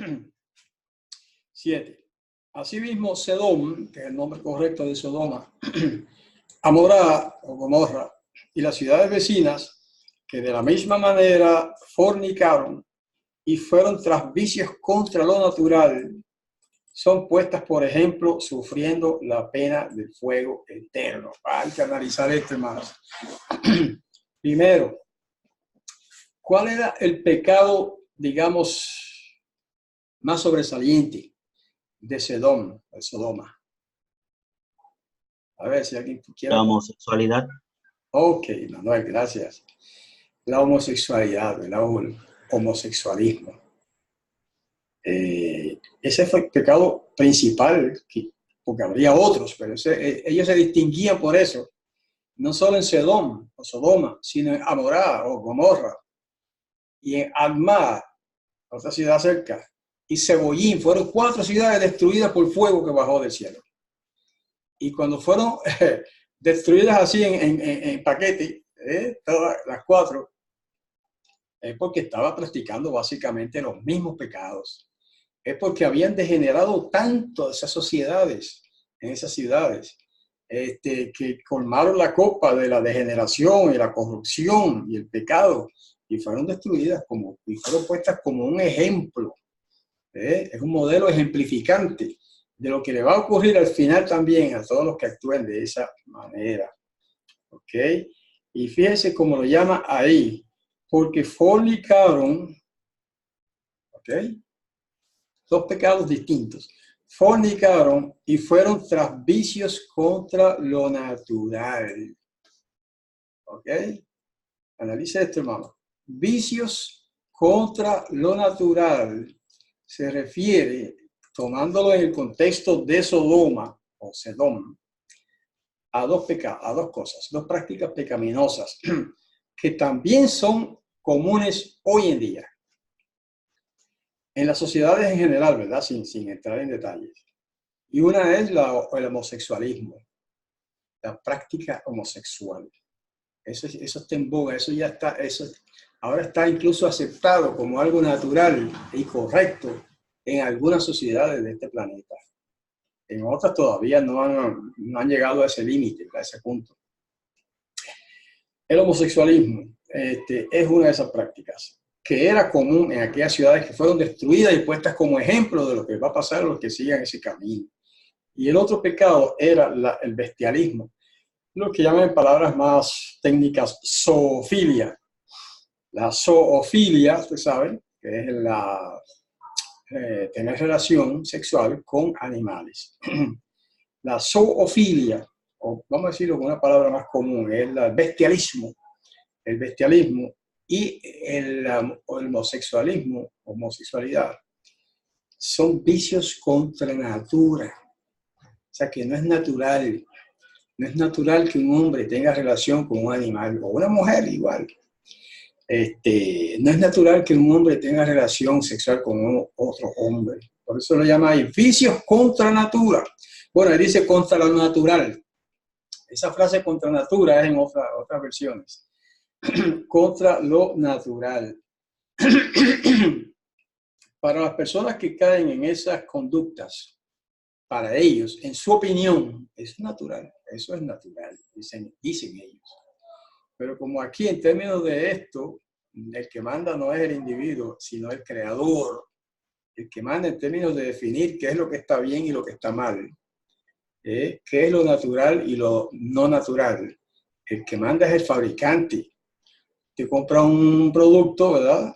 7. Asimismo, Sedom, que es el nombre correcto de Sodoma, Amorá o Gomorra, y las ciudades vecinas, que de la misma manera fornicaron y fueron tras vicios contra lo natural, son puestas, por ejemplo, sufriendo la pena del fuego eterno. Hay que analizar esto, hermanos. Primero, ¿cuál era el pecado, digamos, más sobresaliente de Sodoma? A ver si alguien quiere. La homosexualidad. Ok, Manuel, gracias. La homosexualidad, el homosexualismo. Ese fue el pecado principal, porque habría otros, pero ellos se distinguían por eso. No solo en Sedom o Sodoma, sino en Amorá o Gomorra, y en Admá, otra ciudad cerca, y Seboyín. Fueron 4 ciudades destruidas por fuego que bajó del cielo. Y cuando fueron destruidas así en paquete, todas las 4, es porque estaba practicando básicamente los mismos pecados. Es porque habían degenerado tanto esas sociedades, en esas ciudades, que colmaron la copa de la degeneración y la corrupción y el pecado, y fueron destruidas y fueron puestas como un ejemplo. Es un modelo ejemplificante de lo que le va a ocurrir al final también a todos los que actúen de esa manera. ¿Ok? Y fíjense cómo lo llama ahí, porque fornicaron, ¿ok? 2 pecados distintos. Fornicaron y fueron tras vicios contra lo natural. ¿Ok? Analice esto, hermano. Vicios contra lo natural se refiere, tomándolo en el contexto de Sodoma o Sedom, a 2 pecados, a 2 cosas, 2 prácticas pecaminosas que también son comunes hoy en día. En las sociedades en general, ¿verdad? Sin entrar en detalles. Y una es el homosexualismo, la práctica homosexual. Eso está en boga, eso ya está, ahora está incluso aceptado como algo natural y correcto en algunas sociedades de este planeta. En otras todavía no han llegado a ese límite, a ese punto. El homosexualismo es una de esas prácticas que era común en aquellas ciudades que fueron destruidas y puestas como ejemplo de lo que va a pasar a los que sigan ese camino. Y el otro pecado era el bestialismo, lo que llaman en palabras más técnicas zoofilia. La zoofilia, ustedes saben, que es tener relación sexual con animales. La zoofilia, o vamos a decirlo con una palabra más común, es el bestialismo. El bestialismo y el homosexualismo, homosexualidad, son vicios contra la natura. O sea que no es natural. No es natural que un hombre tenga relación con un animal, o una mujer igual. No es natural que un hombre tenga relación sexual con otro hombre. Por eso lo llama ahí, vicios contra natura. Bueno, él dice contra lo natural. Esa frase contra natura es en otras versiones. Contra lo natural. Para las personas que caen en esas conductas, para ellos, en su opinión, es natural. Eso es natural, dicen ellos. Pero como aquí, en términos de esto, el que manda no es el individuo, sino el creador. El que manda en términos de definir qué es lo que está bien y lo que está mal. Qué es lo natural y lo no natural. El que manda es el fabricante. Te compra un producto, ¿verdad?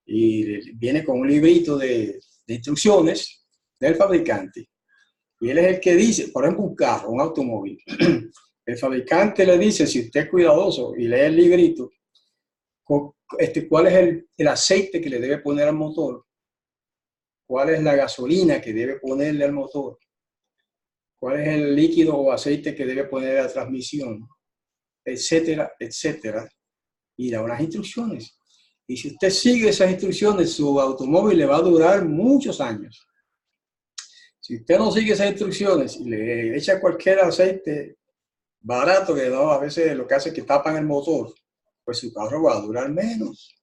Y viene con un librito de instrucciones del fabricante. Y él es el que dice, por ejemplo, un carro, un automóvil. El fabricante le dice, si usted es cuidadoso y lee el librito, cuál es el aceite que le debe poner al motor, cuál es la gasolina que debe ponerle al motor, cuál es el líquido o aceite que debe poner a la transmisión, etcétera, etcétera. Y da unas instrucciones. Y si usted sigue esas instrucciones, su automóvil le va a durar muchos años. Si usted no sigue esas instrucciones y le echa cualquier aceite barato, que no, a veces lo que hace es que tapan el motor, pues su carro va a durar menos.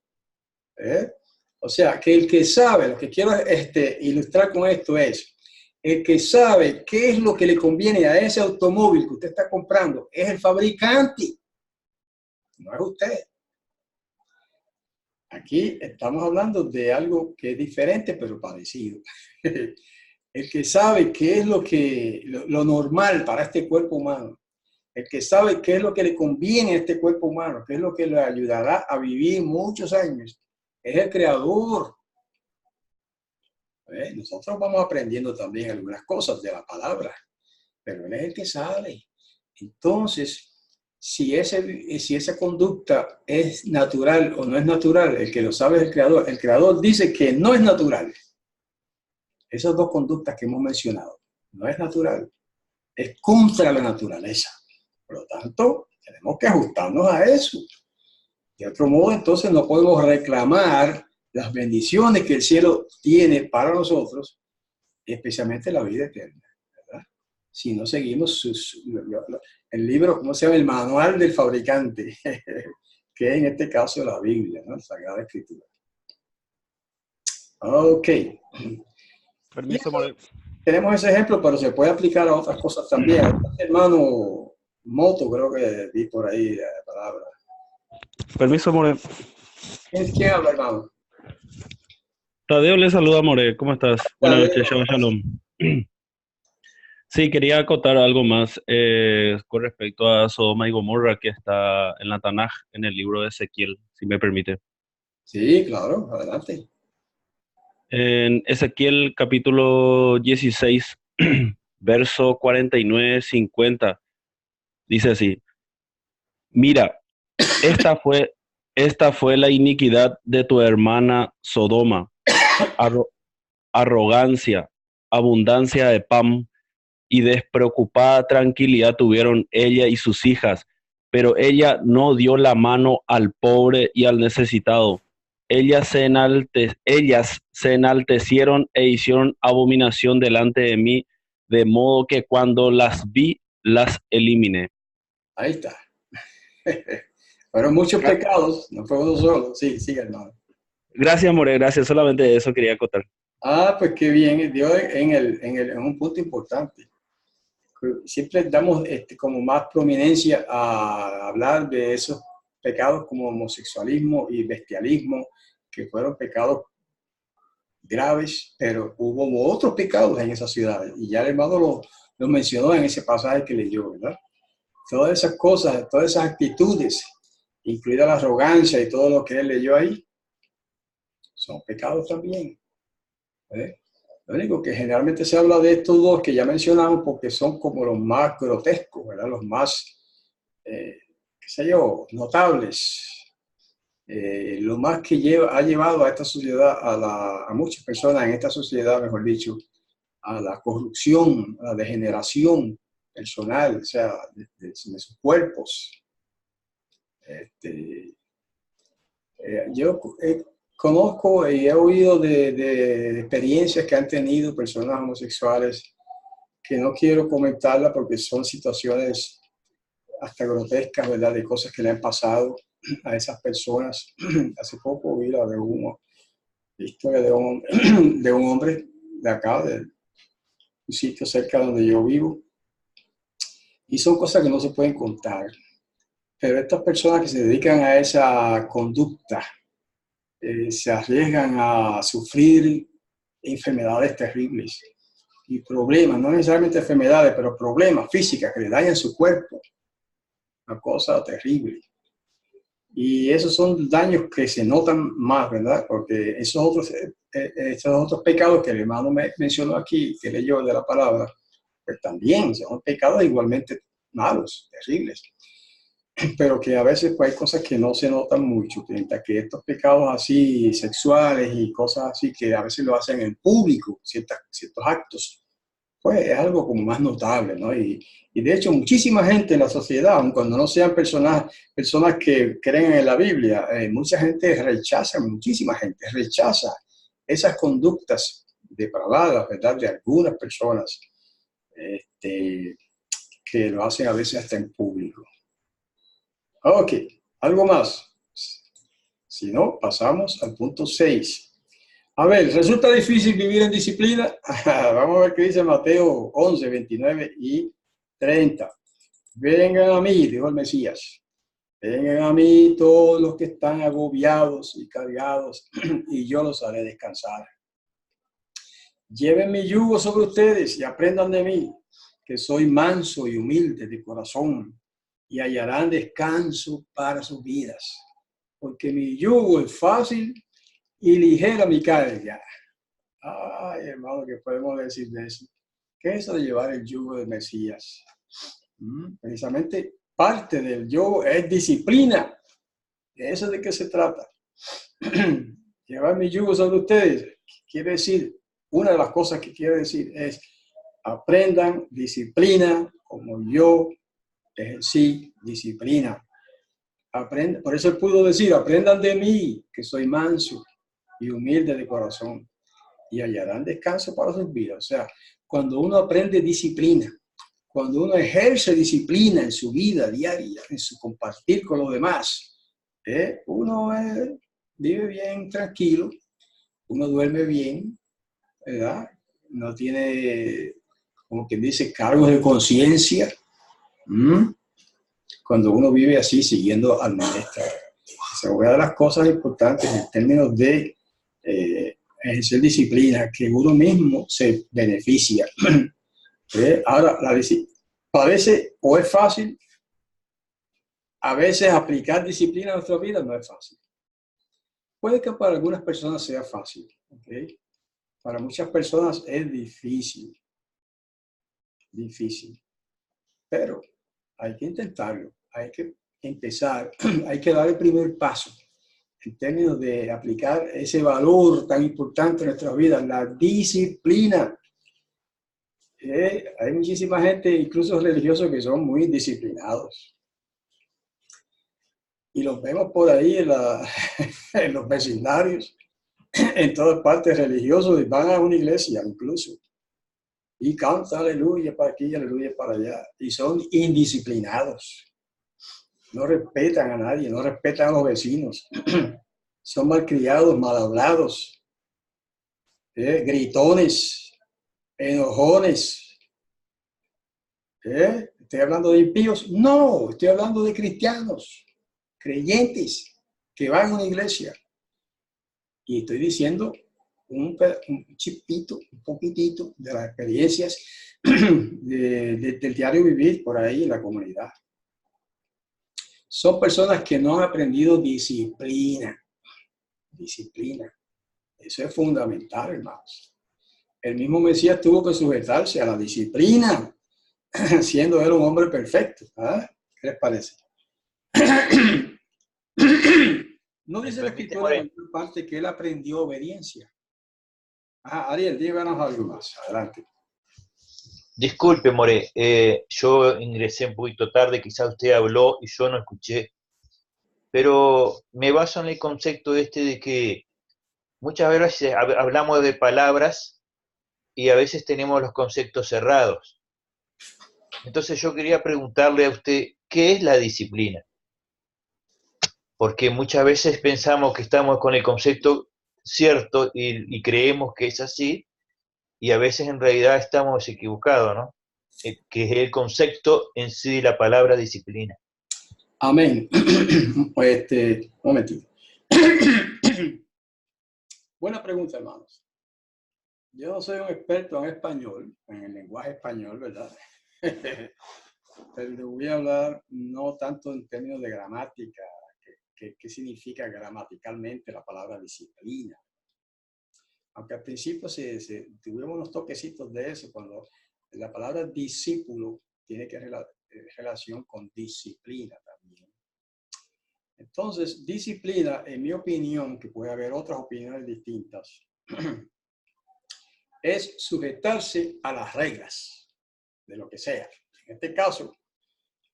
O sea, que el que sabe, lo que quiero ilustrar con esto es, el que sabe qué es lo que le conviene a ese automóvil que usted está comprando, es el fabricante, no es usted. Aquí estamos hablando de algo que es diferente, pero parecido. El que sabe qué es lo normal para este cuerpo humano, el que sabe qué es lo que le conviene a este cuerpo humano, qué es lo que le ayudará a vivir muchos años, es el creador. Nosotros vamos aprendiendo también algunas cosas de la palabra, pero él es el que sabe. Entonces, si esa conducta es natural o no es natural, el que lo sabe es el creador. El creador dice que no es natural. Esas 2 conductas que hemos mencionado, no es natural, es contra la naturaleza. Por lo tanto, tenemos que ajustarnos a eso. De otro modo, entonces no podemos reclamar las bendiciones que el cielo tiene para nosotros, especialmente la vida eterna, ¿verdad? si no seguimos el libro, ¿cómo se llama? El manual del fabricante, que es en este caso la Biblia, ¿no? La Sagrada Escritura. Ok. Permiso, More. Tenemos ese ejemplo, pero se puede aplicar a otras cosas también. Hermano Moto, creo que vi por ahí la palabra. Permiso, More. ¿Quién habla, hermano? Tadeo le saluda, More. ¿Cómo estás? Buenas noches, Shalom. Sí, quería acotar algo más con respecto a Sodoma y Gomorra que está en la Tanaj, en el libro de Ezequiel, si me permite. Sí, claro, adelante. En Ezequiel capítulo 16, verso 49-50, dice así: Mira, esta fue la iniquidad de tu hermana Sodoma, arrogancia, abundancia de pan y despreocupada tranquilidad tuvieron ella y sus hijas, pero ella no dio la mano al pobre y al necesitado. Ellas se enaltecieron e hicieron abominación delante de mí, de modo que cuando las vi, las eliminé. Ahí está. Fueron muchos pecados, no fue uno solo. Sí, sigue, hermano. Gracias, More, gracias. Solamente eso quería acotar. Ah, pues qué bien. Dio en un punto importante. Siempre damos como más prominencia a hablar de esos pecados como homosexualismo y bestialismo, que fueron pecados graves, pero hubo otros pecados en esas ciudades. Y ya el hermano lo mencionó en ese pasaje que leyó, ¿verdad? Todas esas cosas, todas esas actitudes, incluida la arrogancia y todo lo que él leyó ahí, son pecados también. Lo único que generalmente se habla de estos dos que ya mencionamos porque son como los más grotescos, ¿verdad? Los más, qué sé yo, notables. Lo más que ha llevado a esta sociedad, a muchas personas en esta sociedad, mejor dicho, a la corrupción, a la degeneración personal, o sea, de sus cuerpos. Yo conozco y he oído de experiencias que han tenido personas homosexuales que no quiero comentarlas porque son situaciones hasta grotescas, ¿verdad? De cosas que le han pasado a esas personas. Hace poco vi la historia de un hombre de acá, de un sitio cerca donde yo vivo. Y son cosas que no se pueden contar. Pero estas personas que se dedican a esa conducta se arriesgan a sufrir enfermedades terribles y problemas, no necesariamente enfermedades, pero problemas físicos que le dañan su cuerpo. Una cosa terrible. Y esos son daños que se notan más, ¿verdad? Porque esos otros pecados que el hermano me mencionó aquí, que leyó de la palabra, pues también son pecados igualmente malos, terribles. Pero que a veces pues, hay cosas que no se notan mucho, mientras que estos pecados así sexuales y cosas así que a veces lo hacen en público, ciertos actos, pues es algo como más notable, ¿no? Y de hecho muchísima gente en la sociedad, aun cuando no sean personas que creen en la Biblia, mucha gente muchísima gente rechaza esas conductas depravadas, ¿verdad? De algunas personas que lo hacen a veces hasta en público. Ok, algo más. Si no, pasamos al punto 6. A ver, ¿resulta difícil vivir en disciplina? Vamos a ver qué dice Mateo 11, 29 y 30. Vengan a mí, dijo el Mesías. Vengan a mí todos los que están agobiados y cargados, y yo los haré descansar. Lleven mi yugo sobre ustedes y aprendan de mí, que soy manso y humilde de corazón, y hallarán descanso para sus vidas. Porque mi yugo es fácil y ligera mi carga. Ay, hermano, ¿qué podemos decir de eso? ¿Qué es eso de llevar el yugo del Mesías? Precisamente parte del yugo es disciplina. ¿De eso de qué se trata? Llevar mi yugo sobre ustedes quiere decir, una de las cosas que quiere decir es aprendan disciplina como yo ejercí disciplina. Por eso él pudo decir, aprendan de mí, que soy manso y humilde de corazón, y hallarán descanso para sus vidas. O sea, cuando uno aprende disciplina, cuando uno ejerce disciplina en su vida diaria, en su compartir con los demás, uno vive bien tranquilo, uno duerme bien, ¿verdad? No tiene, como quien dice, cargos de conciencia. Cuando uno vive así, siguiendo al maestro. Esa es una de las cosas importantes en términos de ejercer disciplina, que uno mismo se beneficia. Ahora, parece o es fácil, a veces aplicar disciplina a nuestra vida no es fácil. Puede que para algunas personas sea fácil, ¿okay? Para muchas personas es difícil, pero hay que intentarlo, hay que empezar, hay que dar el primer paso en términos de aplicar ese valor tan importante en nuestras vidas, la disciplina. Hay muchísima gente, incluso religiosos, que son muy disciplinados. Y los vemos por ahí en los vecindarios, en todas partes religiosos, y van a una iglesia incluso. Y cantan aleluya para aquí, aleluya para allá. Y son indisciplinados. No respetan a nadie, no respetan a los vecinos. Son malcriados, mal hablados, gritones, enojones. ¿Estoy hablando de impíos? No, estoy hablando de cristianos, creyentes, que van a una iglesia. Y estoy diciendo un chipito, un poquitito de las experiencias del diario vivir por ahí en la comunidad. Son personas que no han aprendido disciplina. Disciplina. Eso es fundamental, hermanos. El mismo Mesías tuvo que sujetarse a la disciplina, siendo él un hombre perfecto. ¿Ah? ¿Qué les parece? No dice la escritura en alguna parte que él aprendió obediencia. Ariel, díganos algo más. Adelante. Disculpe, More, yo ingresé un poquito tarde, quizás usted habló y yo no escuché, pero me baso en el concepto este de que muchas veces hablamos de palabras y a veces tenemos los conceptos cerrados. Entonces yo quería preguntarle a usted, ¿qué es la disciplina? Porque muchas veces pensamos que estamos con el concepto cierto y creemos que es así, y a veces en realidad estamos equivocados, ¿no? Que es el concepto en sí de la palabra disciplina. Amén. Un momentito. Buena pregunta, hermanos. Yo no soy un experto en español, en el lenguaje español, ¿verdad? Pero le voy a hablar no tanto en términos de gramática, qué significa gramaticalmente la palabra disciplina. Aunque al principio tuvimos unos toquecitos de eso, cuando la palabra discípulo tiene que relación con disciplina también. Entonces, disciplina, en mi opinión, que puede haber otras opiniones distintas, es sujetarse a las reglas de lo que sea. En este caso,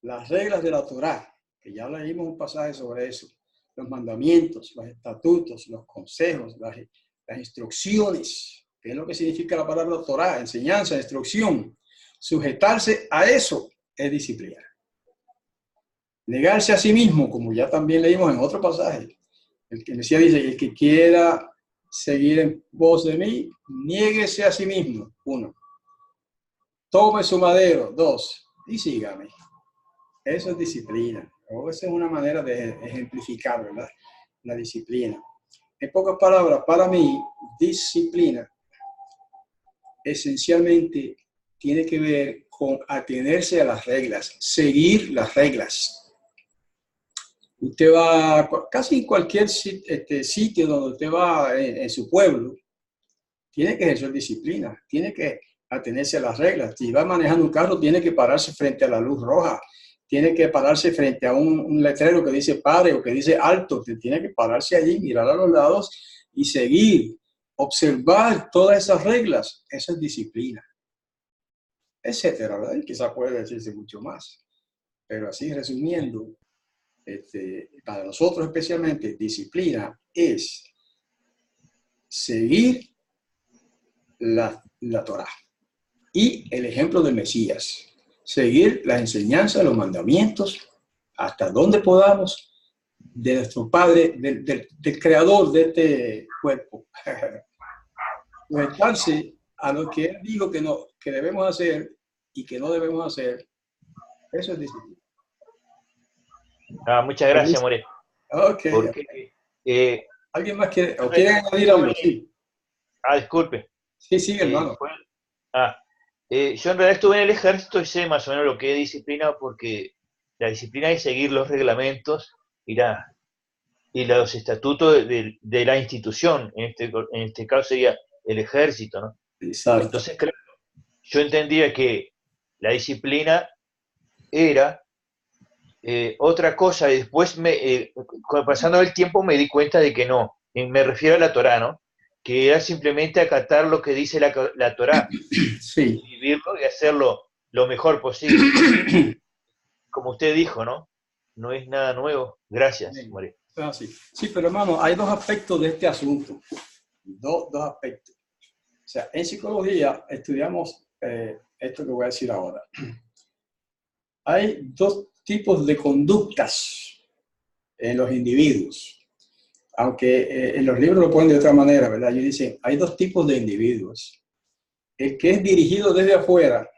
las reglas de la Torá, que ya leímos un pasaje sobre eso, los mandamientos, los estatutos, los consejos, las instrucciones, que es lo que significa la palabra Torá, enseñanza, instrucción. Sujetarse a eso es disciplina. Negarse a sí mismo, como ya también leímos en otro pasaje. El que Mesías dice, el que quiera seguir en pos de mí, niéguese a sí mismo. 1. Tome su madero. 2. Y sígame. Eso es disciplina. O esa es una manera de ejemplificar, ¿verdad? La disciplina. En pocas palabras, para mí, disciplina esencialmente tiene que ver con atenerse a las reglas, seguir las reglas. Usted va casi en cualquier sitio donde usted va en su pueblo, tiene que ejercer disciplina, tiene que atenerse a las reglas. Si va manejando un carro, tiene que pararse frente a la luz roja, tiene que pararse frente a un letrero que dice pare o que dice alto, usted tiene que pararse allí, mirar a los lados y seguir, observar todas esas reglas. Eso es disciplina, etcétera, ¿verdad? Y quizás puede decirse mucho más, pero así resumiendo, para nosotros especialmente, disciplina es seguir la Torá y el ejemplo del Mesías. seguir las enseñanzas, los mandamientos, hasta donde podamos, de nuestro Padre, del Creador de este cuerpo. Sujetarse a lo que Él dijo que debemos hacer y que no debemos hacer, eso es disciplina. Muchas gracias, More. Ok. Porque, ¿Alguien más quiere añadir algo? Sí. Disculpe. Sí, hermano. Yo en realidad estuve en el ejército y sé más o menos lo que es disciplina, porque la disciplina es seguir los reglamentos y los estatutos de la institución, en este caso sería el ejército, ¿no? Exacto. Entonces, claro, yo entendía que la disciplina era otra cosa, y después, pasando el tiempo, me di cuenta de que no. Me refiero a la Torá, ¿no? Que era simplemente acatar lo que dice la Torá, sí. vivirlo y hacerlo lo mejor posible. Como usted dijo, ¿no? No es nada nuevo. Gracias, More. Sí, pero hermano, hay dos aspectos de este asunto. Dos aspectos. O sea, en psicología estudiamos esto que voy a decir ahora. Hay dos tipos de conductas en los individuos. Aunque en los libros lo ponen de otra manera, ¿verdad? Ellos dicen, hay dos tipos de individuos. El que es dirigido desde afuera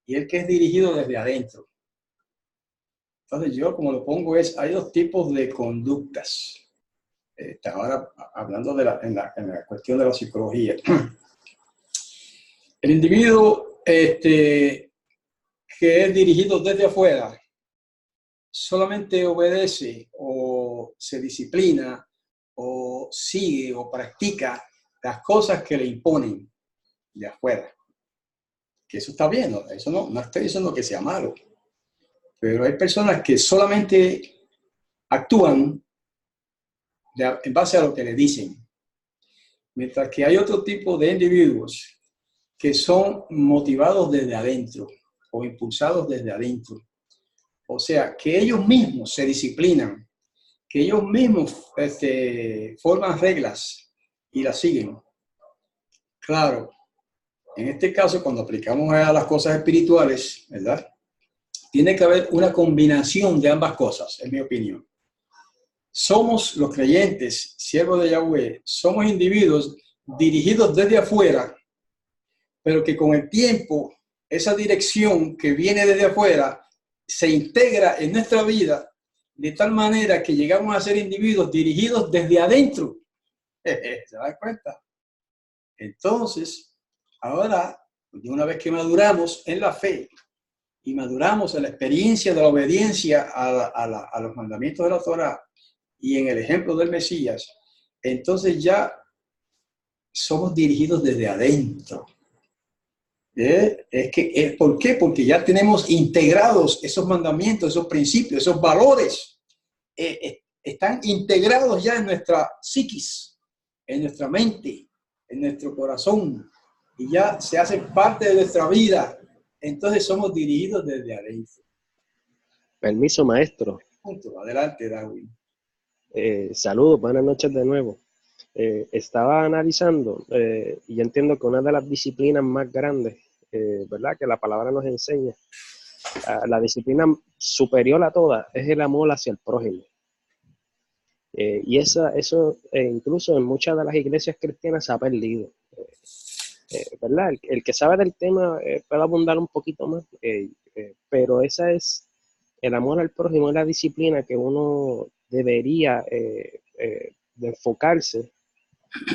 y el que es dirigido desde adentro. Entonces yo como lo pongo hay dos tipos de conductas. Ahora hablando en la cuestión de la psicología. El individuo que es dirigido desde afuera solamente obedece o se disciplina o sigue o practica las cosas que le imponen de afuera. Que eso está bien, ¿no? Eso no estoy diciendo que sea malo. Pero hay personas que solamente actúan en base a lo que le dicen. Mientras que hay otro tipo de individuos que son motivados desde adentro o impulsados desde adentro. O sea, que ellos mismos se disciplinan, que ellos mismos forman reglas y las siguen. Claro, en este caso, cuando aplicamos a las cosas espirituales, ¿verdad? Tiene que haber una combinación de ambas cosas, en mi opinión. Somos los creyentes, siervos de Yahweh, somos individuos dirigidos desde afuera, pero que con el tiempo, esa dirección que viene desde afuera se integra en nuestra vida de tal manera que llegamos a ser individuos dirigidos desde adentro. ¿Se dan cuenta? Entonces, ahora, una vez que maduramos en la fe y maduramos en la experiencia de la obediencia a los mandamientos de la Torá y en el ejemplo del Mesías, entonces ya somos dirigidos desde adentro. ¿Por qué? Porque ya tenemos integrados esos mandamientos, esos principios, esos valores. Están integrados ya en nuestra psiquis, en nuestra mente, en nuestro corazón, y ya se hacen parte de nuestra vida. Entonces somos dirigidos desde adentro. Permiso, maestro. Adelante, Darwin. Saludos, buenas noches de nuevo. Estaba analizando y yo entiendo que una de las disciplinas más grandes, ¿verdad?, que la palabra nos enseña, la disciplina superior a todas es el amor hacia el prójimo. Y eso incluso en muchas de las iglesias cristianas se ha perdido. ¿Verdad? El que sabe del tema puede abundar un poquito más, pero esa es el amor al prójimo, es la disciplina que uno debería de enfocarse,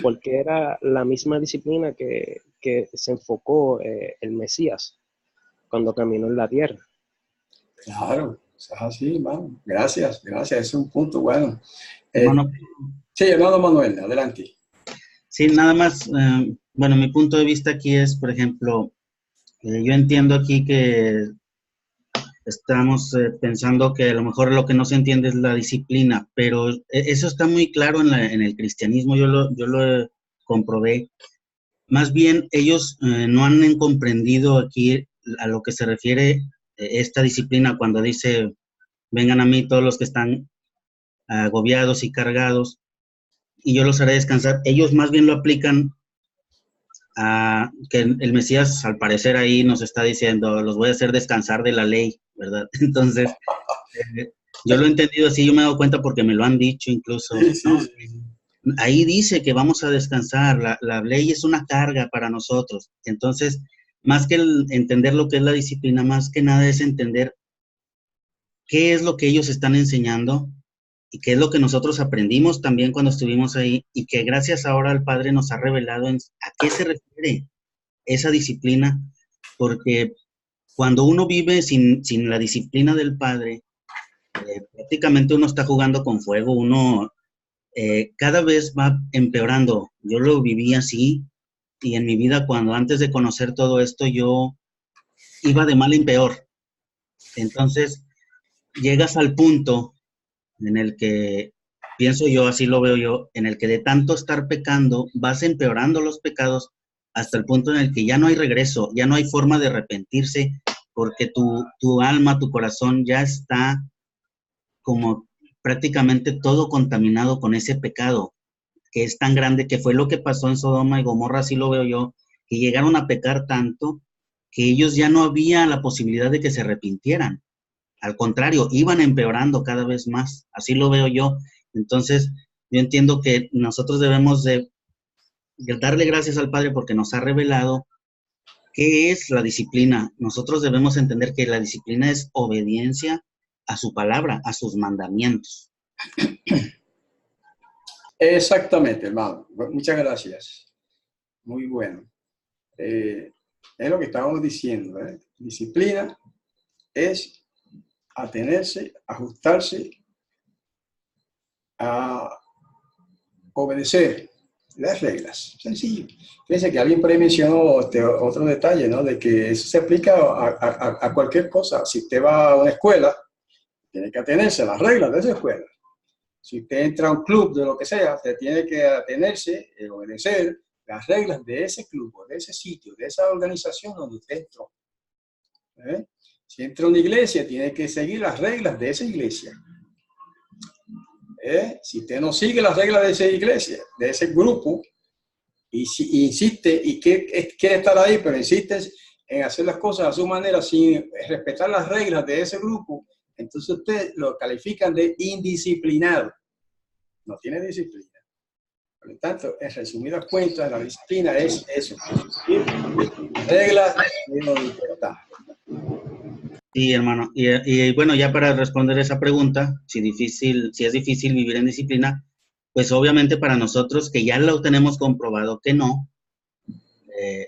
porque era la misma disciplina que se enfocó el Mesías cuando caminó en la tierra. Claro, es así, hermano. Gracias, es un punto bueno. Sí, hermano Manuel, adelante. Sí, nada más, bueno, mi punto de vista aquí es, por ejemplo, yo entiendo aquí que estamos pensando que a lo mejor lo que no se entiende es la disciplina, pero eso está muy claro en el cristianismo, yo lo comprobé. Más bien, ellos no han comprendido aquí a lo que se refiere esta disciplina cuando dice, vengan a mí todos los que están agobiados y cargados, y yo los haré descansar. Ellos más bien lo aplican que el Mesías, al parecer, ahí nos está diciendo, los voy a hacer descansar de la ley, ¿verdad? Entonces, yo lo he entendido así, yo me he dado cuenta porque me lo han dicho incluso, Sí, sí, ¿no? sí. Ahí dice que vamos a descansar, la ley es una carga para nosotros. Entonces, más que entender lo que es la disciplina, más que nada es entender qué es lo que ellos están enseñando y qué es lo que nosotros aprendimos también cuando estuvimos ahí y que gracias ahora al Padre nos ha revelado a qué se refiere esa disciplina, porque cuando uno vive sin la disciplina del Padre, prácticamente uno está jugando con fuego, uno cada vez va empeorando. Yo lo viví así y en mi vida cuando antes de conocer todo esto yo iba de mal en peor. Entonces llegas al punto en el que, pienso yo, así lo veo yo, en el que de tanto estar pecando vas empeorando los pecados hasta el punto en el que ya no hay regreso, ya no hay forma de arrepentirse porque tu alma, tu corazón ya está como prácticamente todo contaminado con ese pecado, que es tan grande, que fue lo que pasó en Sodoma y Gomorra, así lo veo yo, que llegaron a pecar tanto que ellos ya no había la posibilidad de que se arrepintieran. Al contrario, iban empeorando cada vez más, así lo veo yo. Entonces, yo entiendo que nosotros debemos de darle gracias al Padre porque nos ha revelado qué es la disciplina. Nosotros debemos entender que la disciplina es obediencia a su palabra, a sus mandamientos. Exactamente, hermano. Muchas gracias. Muy bueno. Es lo que estábamos diciendo, ¿eh? Disciplina es atenerse, ajustarse a obedecer las reglas. Sencillo. Fíjense que alguien por ahí mencionó otro detalle, ¿no? De que eso se aplica a cualquier cosa. Si usted va a una escuela, tiene que atenerse a las reglas de esa escuela. Si usted entra a un club de lo que sea, usted tiene que atenerse, obedecer las reglas de ese club, de ese sitio, de esa organización donde usted entró. Si entra a una iglesia, tiene que seguir las reglas de esa iglesia. Si usted no sigue las reglas de esa iglesia, de ese grupo, y insiste y quiere estar ahí, pero insiste en hacer las cosas a su manera sin respetar las reglas de ese grupo, entonces usted lo califican de indisciplinado. No tiene disciplina. Por lo tanto, en resumidas cuentas, la disciplina es eso. Reglas de libertad. Sí, hermano. Y bueno, ya para responder esa pregunta, si es difícil vivir en disciplina, pues obviamente para nosotros que ya lo tenemos comprobado que no,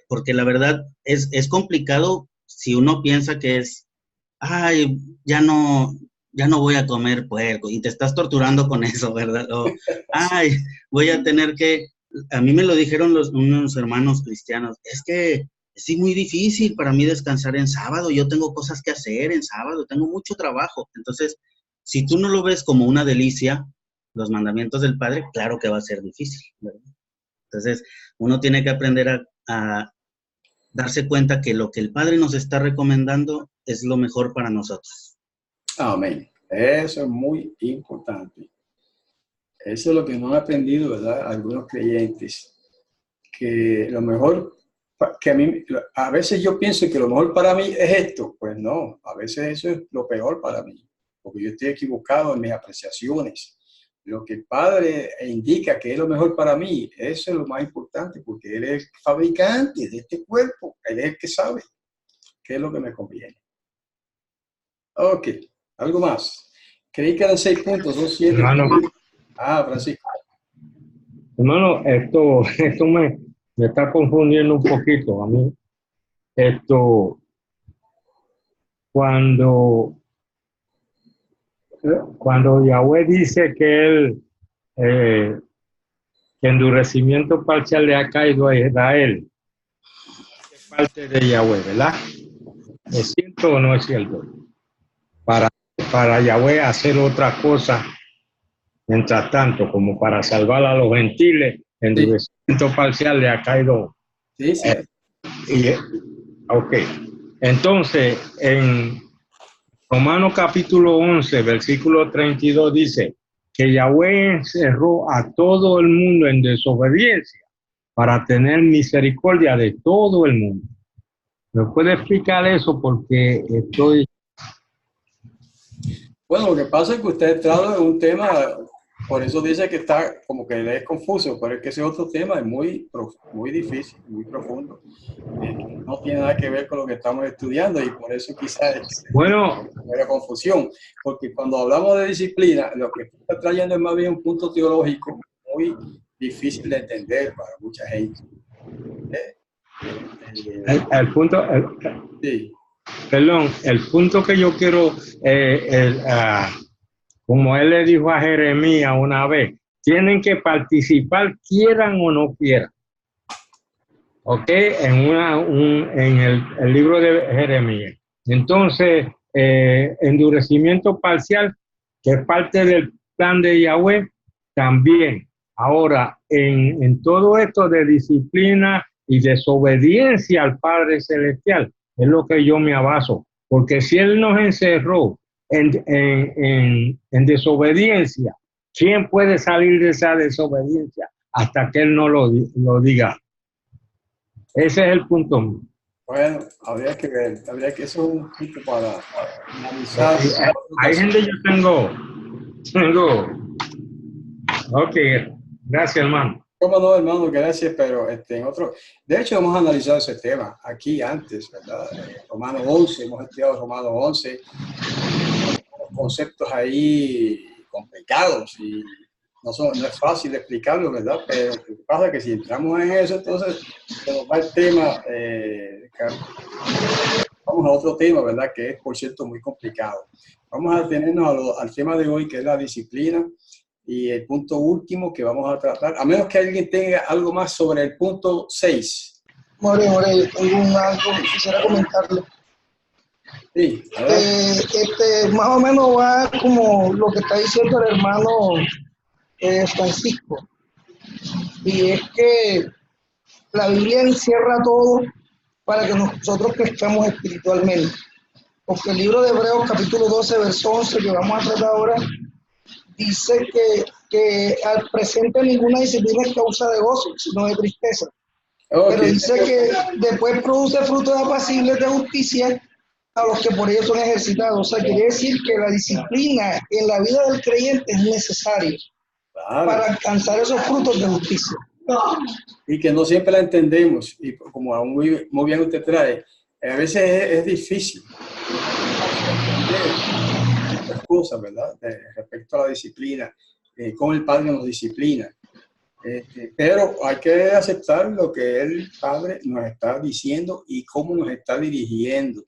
porque la verdad es complicado si uno piensa que es, ay, ya no voy a comer puerco y te estás torturando con eso, ¿verdad? O, ay, voy a tener que, a mí me lo dijeron unos hermanos cristianos, es que es muy difícil para mí descansar en sábado, yo tengo cosas que hacer en sábado, tengo mucho trabajo. Entonces, si tú no lo ves como una delicia, los mandamientos del Padre, claro que va a ser difícil, ¿verdad? Entonces, uno tiene que aprender a darse cuenta que lo que el Padre nos está recomendando es lo mejor para nosotros. Amén. Eso es muy importante. Eso es lo que no han aprendido, ¿verdad? Algunos creyentes, que lo mejor, que a veces yo pienso que lo mejor para mí es esto. Pues no, a veces eso es lo peor para mí, porque yo estoy equivocado en mis apreciaciones. Lo que el Padre indica que es lo mejor para mí, eso es lo más importante, porque Él es el fabricante de este cuerpo, Él es el que sabe qué es lo que me conviene. Ok, algo más. Creí que eran 6 puntos, son 7. Hermano, Francisco. hermano, esto me está confundiendo un poquito a mí. Cuando Yahweh dice que él, que endurecimiento parcial le ha caído a Israel, es parte de Yahweh, ¿verdad? ¿Es cierto o no es cierto? Para Yahweh hacer otra cosa, mientras tanto, como para salvar a los gentiles, endurecimiento parcial le ha caído. Sí. Ok. Entonces, en Romanos capítulo 11, versículo 32 dice que Yahweh encerró a todo el mundo en desobediencia para tener misericordia de todo el mundo. ¿Me puede explicar eso? Porque estoy... Bueno, lo que pasa es que usted ha entrado en un tema, por eso dice que está como que le es confuso, pero es que ese otro tema es muy difícil, muy profundo, que no tiene nada que ver con lo que estamos estudiando y por eso quizás Bueno, la confusión, porque cuando hablamos de disciplina, lo que está trayendo es más bien un punto teológico muy difícil de entender para mucha gente. el punto... Sí. Perdón, el punto que yo quiero, como él le dijo a Jeremías una vez, tienen que participar, quieran o no quieran. ¿Ok? En el libro de Jeremías. Entonces, endurecimiento parcial, que es parte del plan de Yahweh, también. Ahora, en todo esto de disciplina y desobediencia al Padre Celestial, es lo que yo me abaso, porque si Él nos encerró en desobediencia, ¿quién puede salir de esa desobediencia hasta que Él no lo diga? Ese es el punto mío. Bueno, habría que ver, eso es un punto para analizar. Hay gente yo tengo, ok, gracias hermano. ¿Cómo no, hermano? Gracias, pero en otro... De hecho, hemos analizado ese tema aquí antes, ¿verdad? Romanos 11, hemos estudiado Romanos 11, conceptos ahí complicados y no es fácil de explicarlo, ¿verdad? Pero lo que pasa es que si entramos en eso, entonces se nos va el tema, vamos a otro tema, ¿verdad? Que es, por cierto, muy complicado. Vamos a atenernos al tema de hoy, que es la disciplina. Y el punto último que vamos a tratar, a menos que alguien tenga algo más sobre el punto 6. More, tengo algo que quisiera comentarle. Sí, más o menos va como lo que está diciendo el hermano Francisco. Y es que la Biblia encierra todo para que nosotros crezcamos espiritualmente. Porque el libro de Hebreos capítulo 12, verso 11, que vamos a tratar ahora, dice que al presente ninguna disciplina es causa de gozo, sino de tristeza. Okay. Pero dice que después produce frutos apacibles de justicia a los que por ello son ejercitados. O sea, quiere decir que la disciplina en la vida del creyente es necesaria para alcanzar esos frutos de justicia. Y que no siempre la entendemos, y como muy bien usted trae, a veces es difícil. Cosas, ¿verdad? Respecto a la disciplina, cómo el Padre nos disciplina. Pero hay que aceptar lo que el Padre nos está diciendo y cómo nos está dirigiendo.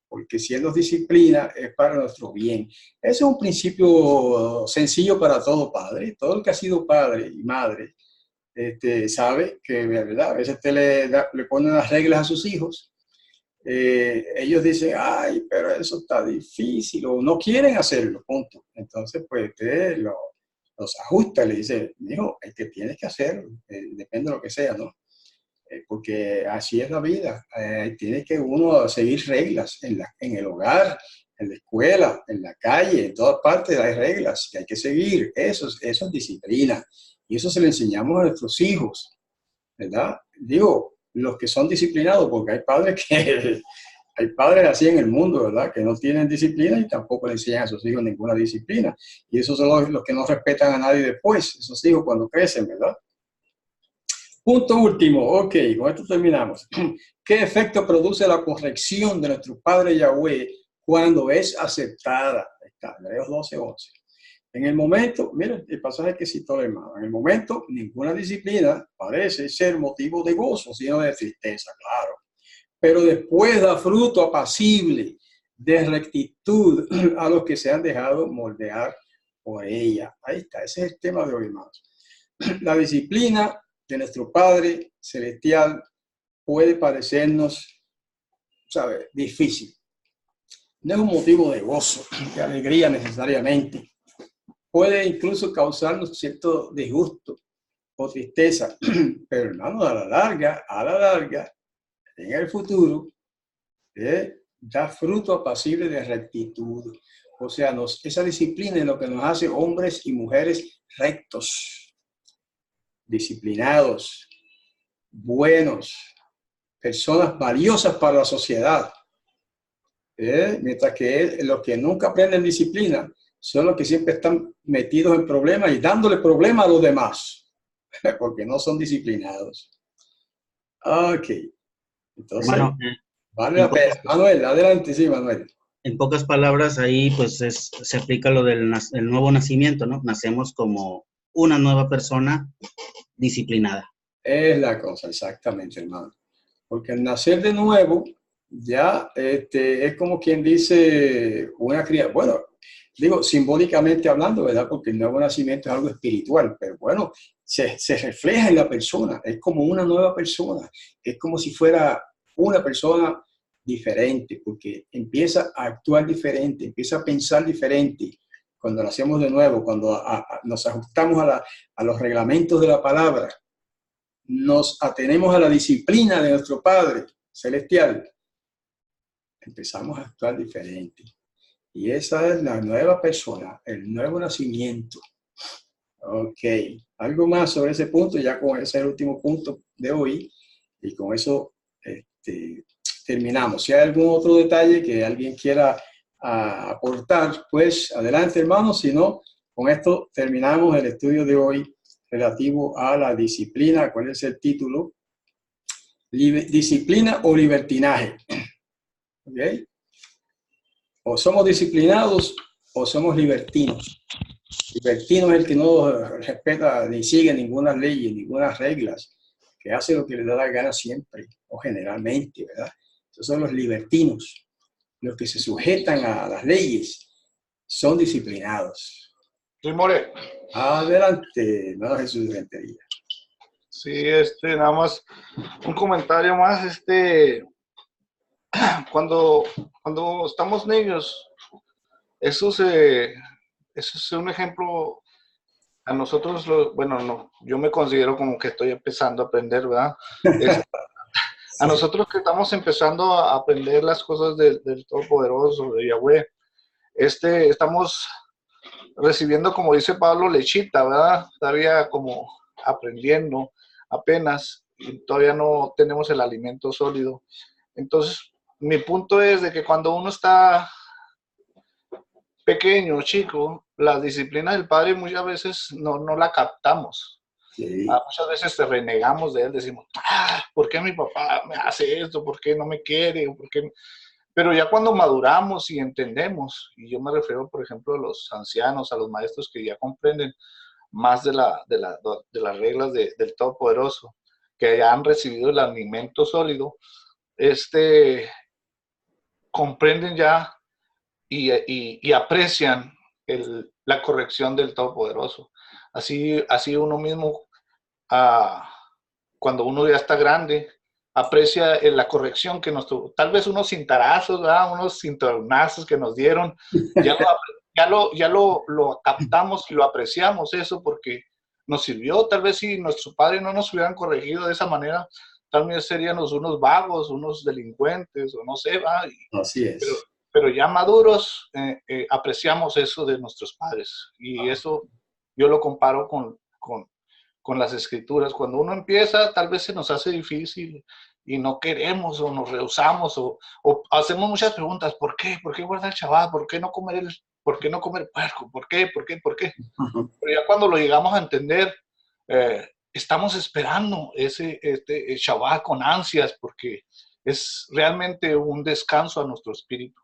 Porque si Él nos disciplina es para nuestro bien. Ese es un principio sencillo para todo padre. Todo el que ha sido padre y madre sabe que, ¿verdad? A veces le ponen las reglas a sus hijos. Ellos dicen, ay, pero eso está difícil, o no quieren hacerlo, punto. Entonces, pues usted los ajusta y le dice, hijo, es que tienes que hacerlo, depende de lo que sea, ¿no? Porque así es la vida. Tiene que uno seguir reglas en el hogar, en la escuela, en la calle, en todas partes hay reglas que hay que seguir. Eso es disciplina. Y eso se le enseñamos a nuestros hijos, ¿verdad? Digo, los que son disciplinados, porque hay padres así en el mundo, ¿verdad? Que no tienen disciplina y tampoco le enseñan a sus hijos ninguna disciplina. Y esos son los que no respetan a nadie después, esos hijos cuando crecen, ¿verdad? Punto último, ok, con esto terminamos. ¿Qué efecto produce la corrección de nuestro Padre Yahweh cuando es aceptada? Está, Hebreos 12:11. En el momento, miren el pasaje que citó el hermano, en el momento ninguna disciplina parece ser motivo de gozo, sino de tristeza, claro. Pero después da fruto apacible de rectitud a los que se han dejado moldear por ella. Ahí está, ese es el tema de hoy, hermanos. La disciplina de nuestro Padre Celestial puede parecernos, ¿sabe?, difícil. No es un motivo de gozo, de alegría necesariamente. Puede incluso causarnos cierto disgusto o tristeza, pero hermano, a la larga, en el futuro, da fruto apacible de rectitud. O sea, esa disciplina es lo que nos hace hombres y mujeres rectos, disciplinados, buenos, personas valiosas para la sociedad. Mientras que los que nunca aprenden disciplina son los que siempre están metidos en problemas y dándole problemas a los demás, porque no son disciplinados. Ok, entonces, Hermano, vale la pena. Manuel, adelante, sí, Manuel. en pocas palabras, ahí pues se aplica lo del el nuevo nacimiento, ¿no? Nacemos como una nueva persona disciplinada. Es la cosa, exactamente, hermano. Porque al nacer de nuevo, ya es como quien dice una criatura. Bueno, digo simbólicamente hablando, ¿verdad? Porque el nuevo nacimiento es algo espiritual, pero bueno, se refleja en la persona. Es como una nueva persona. Es como si fuera una persona diferente, porque empieza a actuar diferente, empieza a pensar diferente. Cuando nacemos de nuevo, cuando nos ajustamos a los reglamentos de la palabra, nos atenemos a la disciplina de nuestro Padre Celestial, empezamos a actuar diferente. Y esa es la nueva persona, el nuevo nacimiento. Ok, algo más sobre ese punto, ya con ese es el último punto de hoy, y con eso terminamos. Si hay algún otro detalle que alguien quiera aportar, pues adelante, hermanos. Si no, con esto terminamos el estudio de hoy relativo a la disciplina. ¿Cuál es el título? Disciplina o libertinaje. ¿Ok? O somos disciplinados o somos libertinos. Libertino es el que no respeta ni sigue ninguna ley, ninguna reglas, que hace lo que le da la gana siempre, o generalmente, ¿verdad? Esos son los libertinos. Los que se sujetan a las leyes son disciplinados. Sí, More. Adelante, hermano Jesús de Rentería. Sí, nada más un comentario más, cuando estamos niños, eso es un ejemplo a nosotros, bueno, no, yo me considero como que estoy empezando a aprender, ¿verdad? A nosotros que estamos empezando a aprender las cosas del Todopoderoso, de Yahweh, estamos recibiendo, como dice Pablo, lechita, ¿verdad? Todavía como aprendiendo apenas, y todavía no tenemos el alimento sólido. Entonces, mi punto es de que cuando uno está pequeño, chico, la disciplina del Padre muchas veces no la captamos. Sí. Muchas veces te renegamos de él, decimos, ¿por qué mi papá me hace esto? ¿Por qué no me quiere? ¿Por qué? Pero ya cuando maduramos y entendemos, y yo me refiero, por ejemplo, a los ancianos, a los maestros que ya comprenden más de las reglas del Todopoderoso, que ya han recibido el alimento sólido, comprenden ya y aprecian la corrección del Todopoderoso. Así uno mismo, cuando uno ya está grande, aprecia la corrección que nos tuvo. Tal vez unos cintarazos, ¿verdad? Unos cinturonazos que nos dieron, ya lo captamos y lo apreciamos eso porque nos sirvió. Tal vez si nuestro padre no nos hubieran corregido de esa manera, tal vez seríamos unos vagos, unos delincuentes, o no sé, ¿va? Así es. Pero ya maduros apreciamos eso de nuestros padres. Y eso yo lo comparo con las escrituras. Cuando uno empieza, tal vez se nos hace difícil y no queremos o nos rehusamos o hacemos muchas preguntas. ¿Por qué? ¿Por qué guardar el Shabbat? ¿Por qué no comer puerco? ¿Por qué? Pero ya cuando lo llegamos a entender, estamos esperando ese Shabbat con ansias porque es realmente un descanso a nuestro espíritu.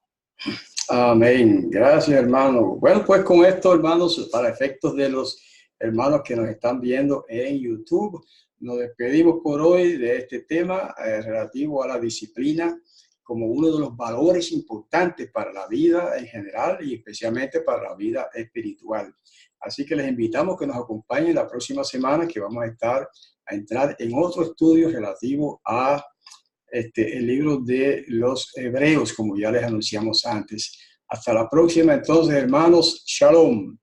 Amén. Gracias, hermano. Bueno, pues con esto, hermanos, para efectos de los hermanos que nos están viendo en YouTube, nos despedimos por hoy de este tema relativo a la disciplina como uno de los valores importantes para la vida en general y especialmente para la vida espiritual. Así que les invitamos que nos acompañen la próxima semana, que vamos a entrar en otro estudio relativo a el libro de los Hebreos, como ya les anunciamos antes. Hasta la próxima, entonces, hermanos. Shalom.